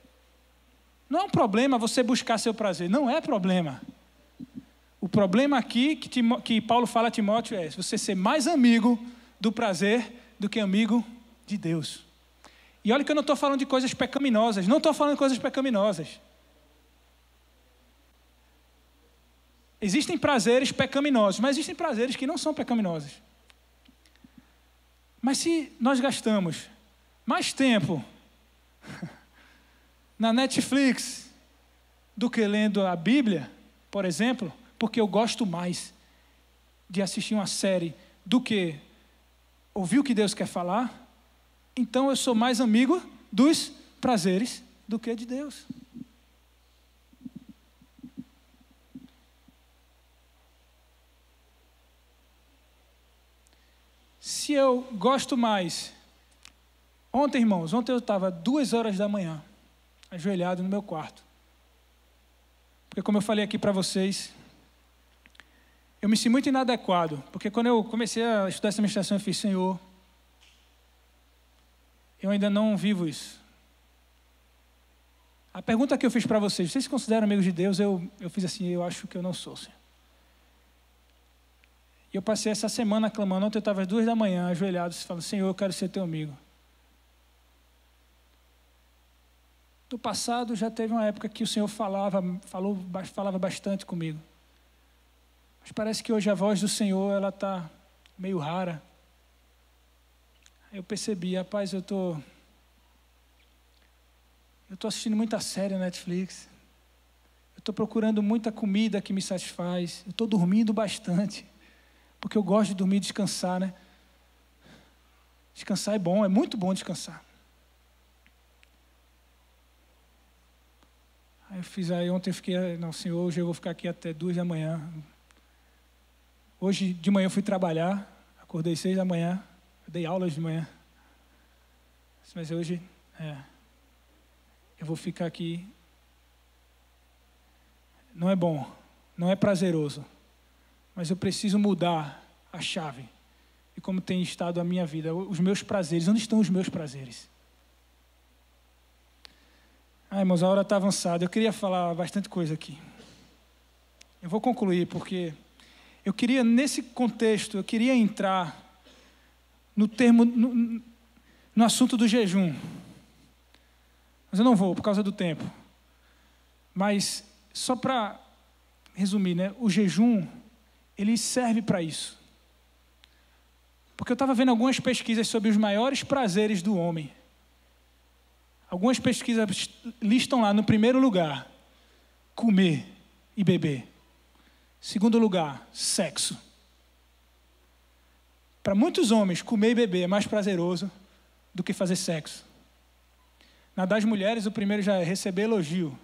Não é um problema você buscar seu prazer, não é problema. O problema aqui que Paulo fala a Timóteo é você ser mais amigo do prazer do que amigo de Deus. E olha que eu não estou falando de coisas pecaminosas, não estou falando de coisas pecaminosas. Existem prazeres pecaminosos, mas existem prazeres que não são pecaminosos. Mas se nós gastamos mais tempo na Netflix do que lendo a Bíblia, por exemplo, porque eu gosto mais de assistir uma série do que ouvir o que Deus quer falar, então eu sou mais amigo dos prazeres do que de Deus. Se eu gosto mais... Ontem, irmãos, eu estava 2 horas da manhã, ajoelhado no meu quarto. Porque como eu falei aqui para vocês, eu me sinto muito inadequado. Porque quando eu comecei a estudar essa ministração, eu fiz, Senhor, eu ainda não vivo isso. A pergunta que eu fiz para vocês se consideram amigos de Deus? Eu fiz assim, eu acho que eu não sou, Senhor. E eu passei essa semana clamando. Ontem eu estava às 2 da manhã, ajoelhado, falando, Senhor, eu quero ser teu amigo. No passado já teve uma época que o Senhor falava bastante comigo. Mas parece que hoje a voz do Senhor, ela está meio rara. Aí eu percebi, rapaz, eu tô assistindo muita série na Netflix. Eu estou procurando muita comida que me satisfaz. Eu estou dormindo bastante. Porque eu gosto de dormir e descansar, né? Descansar é bom, é muito bom descansar. Aí ontem eu fiquei, não, Senhor, hoje eu vou ficar aqui até 2 da manhã. Hoje de manhã eu fui trabalhar, acordei 6 da manhã, eu dei aulas de manhã. Mas hoje, eu vou ficar aqui. Não é bom, não é prazeroso, mas eu preciso mudar a chave. E como tem estado a minha vida, os meus prazeres, onde estão os meus prazeres? Irmãos, a hora está avançada. Eu queria falar bastante coisa aqui. Eu vou concluir, porque eu queria, nesse contexto, eu queria entrar no assunto do jejum. Mas eu não vou, por causa do tempo. Mas, só para resumir, né? O jejum, ele serve para isso. Porque eu estava vendo algumas pesquisas sobre os maiores prazeres do homem. Algumas pesquisas listam lá no primeiro lugar, comer e beber. Segundo lugar, sexo. Para muitos homens, comer e beber é mais prazeroso do que fazer sexo. Na das mulheres, o primeiro já é receber elogio.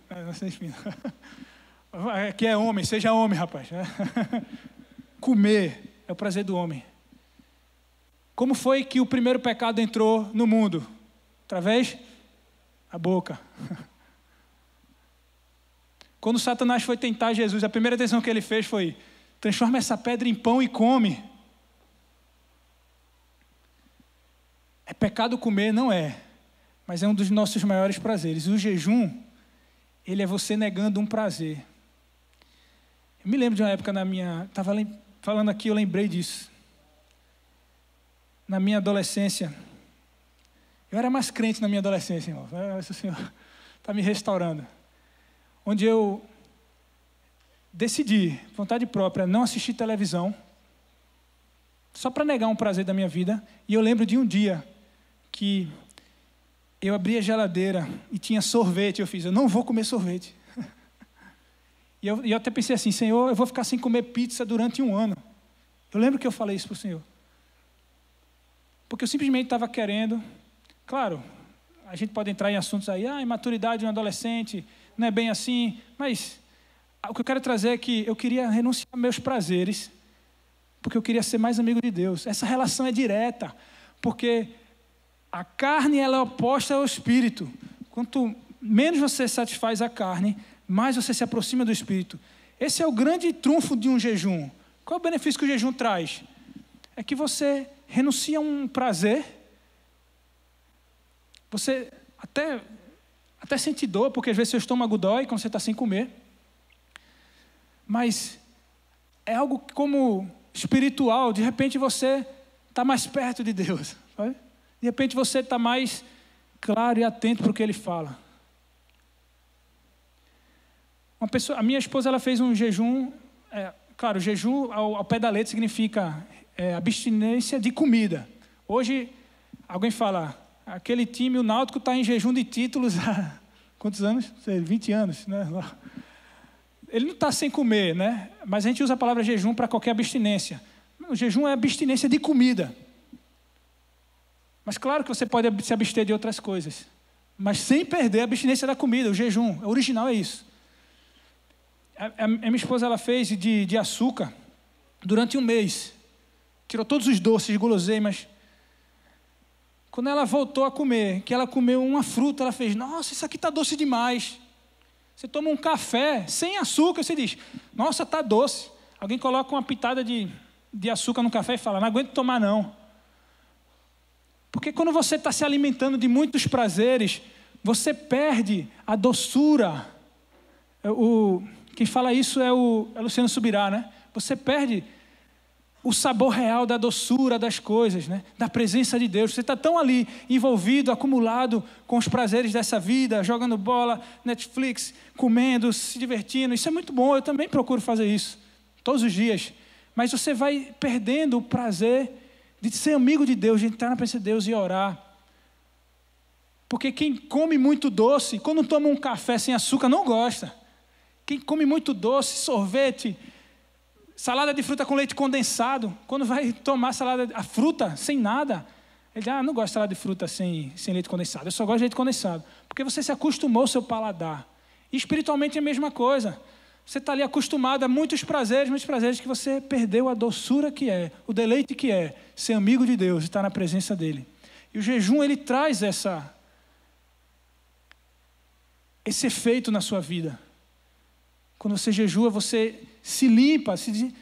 Aqui é homem, seja homem, rapaz. Comer é o prazer do homem. Como foi que o primeiro pecado entrou no mundo? Através a boca. Quando Satanás foi tentar Jesus, a primeira decisão que ele fez foi: transforma essa pedra em pão e come. É pecado comer? Não é. Mas é um dos nossos maiores prazeres. O jejum, ele é você negando um prazer. Eu me lembro de uma época estava falando aqui, eu lembrei disso. Na minha adolescência, eu era mais crente na minha adolescência, irmão. O Senhor está me restaurando. Onde eu decidi, vontade própria, não assistir televisão, só para negar um prazer da minha vida. E eu lembro de um dia que eu abri a geladeira e tinha sorvete. Eu não vou comer sorvete. E eu até pensei assim, Senhor, eu vou ficar sem comer pizza durante 1 ano. Eu lembro que eu falei isso para o Senhor. Porque eu simplesmente estava querendo. Claro, a gente pode entrar em assuntos aí, imaturidade de um adolescente, não é bem assim, mas o que eu quero trazer é que eu queria renunciar aos meus prazeres, porque eu queria ser mais amigo de Deus. Essa relação é direta, porque a carne ela é oposta ao espírito. Quanto menos você satisfaz a carne, mais você se aproxima do espírito. Esse é o grande trunfo de um jejum. Qual é o benefício que o jejum traz? É que você renuncia a um prazer. Você até sente dor, porque às vezes seu estômago dói quando você está sem comer. Mas é algo como espiritual. De repente você está mais perto de Deus. Sabe? De repente você está mais claro e atento para o que Ele fala. A minha esposa ela fez um jejum. Claro, jejum ao pé da letra significa abstinência de comida. Hoje, alguém fala... Aquele time, o Náutico, está em jejum de títulos há quantos anos? 20 anos, né? Ele não está sem comer, né? Mas a gente usa a palavra jejum para qualquer abstinência. O jejum é abstinência de comida. Mas claro que você pode se abster de outras coisas. Mas sem perder a abstinência da comida, o jejum. O original é isso. A minha esposa ela fez de açúcar durante 1 mês. Tirou todos os doces, guloseimas. Quando ela voltou a comer, que ela comeu uma fruta, ela fez, nossa, isso aqui está doce demais. Você toma um café sem açúcar, você diz, nossa, está doce. Alguém coloca uma pitada de açúcar no café e fala, não aguento tomar não. Porque quando você está se alimentando de muitos prazeres, você perde a doçura. Quem fala isso é Luciano Subirá, né? Você perde o sabor real da doçura das coisas, né? Da presença de Deus. Você está tão ali envolvido, acumulado com os prazeres dessa vida, jogando bola, Netflix, comendo, se divertindo. Isso é muito bom, eu também procuro fazer isso todos os dias. Mas você vai perdendo o prazer de ser amigo de Deus, de entrar na presença de Deus e orar. Porque quem come muito doce, quando toma um café sem açúcar, não gosta. Quem come muito doce, sorvete, salada de fruta com leite condensado, quando vai tomar a fruta sem nada, ele diz, não gosto de salada de fruta sem leite condensado, eu só gosto de leite condensado. Porque você se acostumou ao seu paladar. E espiritualmente é a mesma coisa. Você está ali acostumado a muitos prazeres que você perdeu a doçura que é, o deleite que é ser amigo de Deus e estar na presença dEle. E o jejum, ele traz esse efeito na sua vida. Quando você jejua, você se limpa, se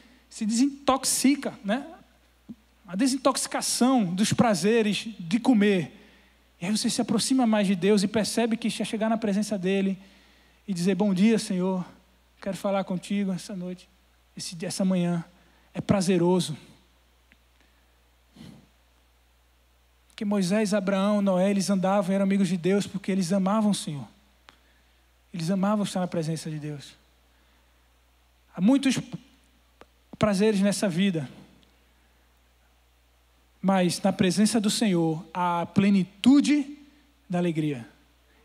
desintoxica, né? A desintoxicação dos prazeres de comer. E aí você se aproxima mais de Deus e percebe que chegar na presença dEle e dizer, bom dia, Senhor, quero falar contigo essa noite, essa manhã. É prazeroso. Porque Moisés, Abraão, Noé, eles andavam, eram amigos de Deus porque eles amavam o Senhor. Eles amavam estar na presença de Deus. Há muitos prazeres nessa vida, mas na presença do Senhor há a plenitude da alegria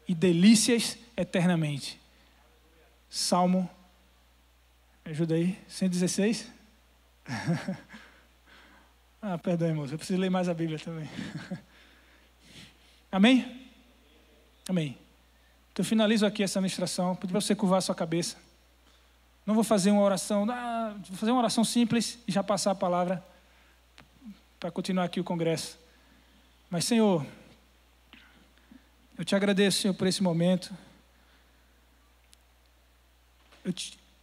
e delícias eternamente. Salmo, me ajuda aí, 116? Perdão, irmãos, eu preciso ler mais a Bíblia também. Amém? Amém. Então eu finalizo aqui essa ministração, pedir para você curvar a sua cabeça. Não vou fazer uma oração, vou fazer uma oração simples e já passar a palavra para continuar aqui o congresso. Mas, Senhor, eu te agradeço, Senhor, por esse momento.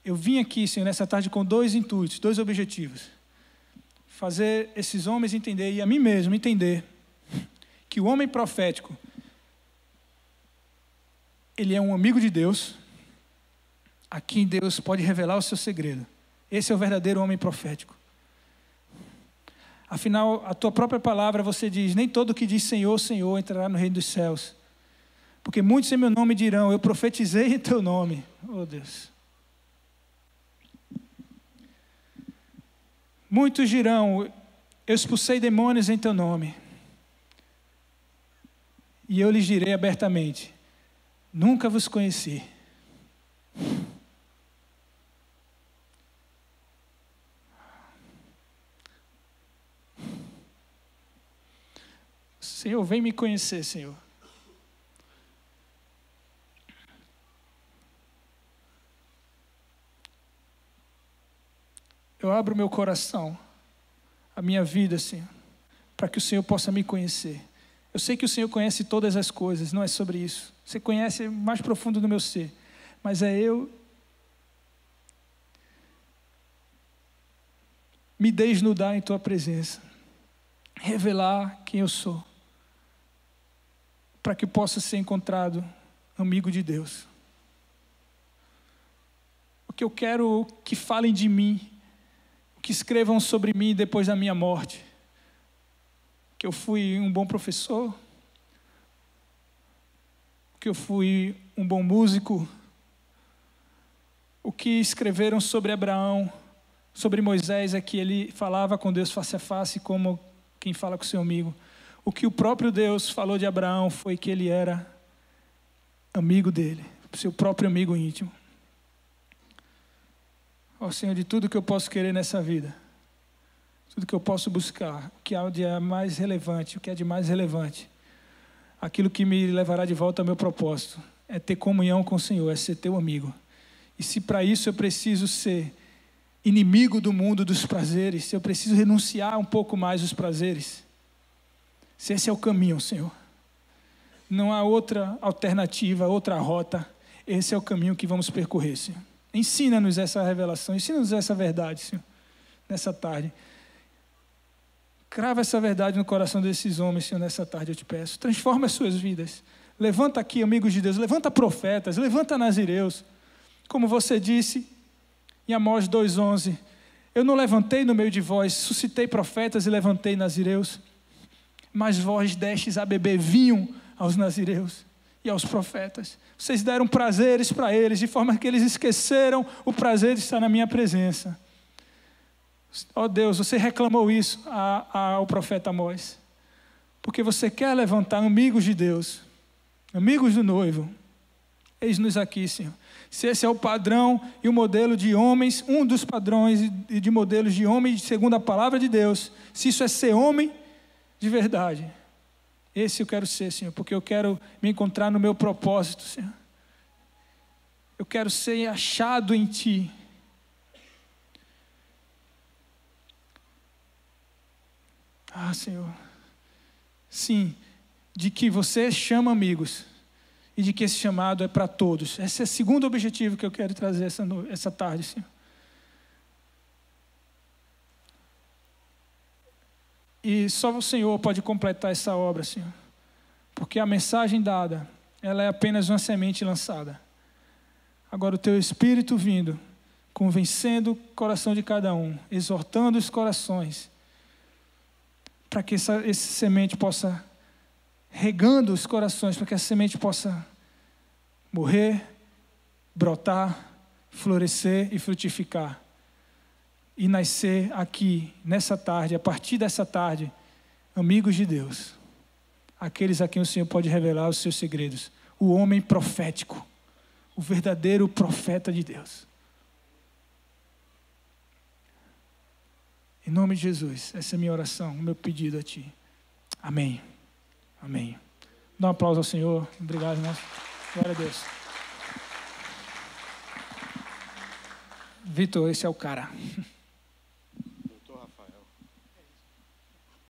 Eu vim aqui, Senhor, nessa tarde com 2 intuitos, 2 objetivos. Fazer esses homens entender, e a mim mesmo entender, que o homem profético, ele é um amigo de Deus, a quem Deus pode revelar o seu segredo. Esse é o verdadeiro homem profético. Afinal, a tua própria palavra, você diz, nem todo que diz Senhor, Senhor, entrará no reino dos céus. Porque muitos em meu nome dirão, eu profetizei em teu nome. Oh Deus. Muitos dirão, eu expulsei demônios em teu nome. E eu lhes direi abertamente, nunca vos conheci. Senhor, vem me conhecer, Senhor. Eu abro meu coração, a minha vida, Senhor, para que o Senhor possa me conhecer. Eu sei que o Senhor conhece todas as coisas, não é sobre isso. Você conhece o mais profundo do meu ser. Mas é eu me desnudar em tua presença. Revelar quem eu sou. Para que eu possa ser encontrado amigo de Deus. O que eu quero que falem de mim, que escrevam sobre mim depois da minha morte. Que eu fui um bom professor, que eu fui um bom músico. O que escreveram sobre Abraão, sobre Moisés, é que ele falava com Deus face a face, como quem fala com seu amigo. O que o próprio Deus falou de Abraão foi que ele era amigo dele, seu próprio amigo íntimo. Ó Senhor, de tudo que eu posso querer nessa vida, tudo que eu posso buscar, o que há de mais relevante, o que é de mais relevante, aquilo que me levará de volta ao meu propósito, é ter comunhão com o Senhor, é ser teu amigo. E se para isso eu preciso ser inimigo do mundo dos prazeres, se eu preciso renunciar um pouco mais dos prazeres, se esse é o caminho, Senhor, não há outra alternativa, outra rota, esse é o caminho que vamos percorrer, Senhor. Ensina-nos essa revelação, ensina-nos essa verdade, Senhor, nessa tarde. Crava essa verdade no coração desses homens, Senhor, nessa tarde eu te peço. Transforma as suas vidas. Levanta aqui, amigos de Deus, levanta profetas, levanta nazireus. Como você disse em Amós 2:11, eu não levantei no meio de vós, suscitei profetas e levantei nazireus, mas vós destes a beber vinho aos nazireus e aos profetas. Vocês deram prazeres para eles, de forma que eles esqueceram o prazer de estar na minha presença. Ó Deus, você reclamou isso ao profeta Amós, porque você quer levantar amigos de Deus, amigos do noivo. Eis-nos aqui, Senhor. Se esse é o padrão e o modelo de homens, um dos padrões e de modelos de homens segundo a palavra de Deus, se isso é ser homem de verdade, esse eu quero ser, Senhor, porque eu quero me encontrar no meu propósito, Senhor. Eu quero ser achado em Ti. Ah, Senhor, sim, de que você chama amigos e de que esse chamado é para todos. Esse é o segundo objetivo que eu quero trazer essa tarde, Senhor. E só o Senhor pode completar essa obra, Senhor, porque a mensagem dada, ela é apenas uma semente lançada. Agora o Teu Espírito vindo, convencendo o coração de cada um, exortando os corações, para que essa semente possa, regando os corações, para que essa semente possa morrer, brotar, florescer e frutificar. E nascer aqui, nessa tarde, a partir dessa tarde, amigos de Deus. Aqueles a quem o Senhor pode revelar os seus segredos. O homem profético, o verdadeiro profeta de Deus. Em nome de Jesus, essa é a minha oração, o meu pedido a Ti. Amém. Amém. Dá um aplauso ao Senhor. Obrigado, irmãos. Glória a Deus. Vitor, esse é o cara.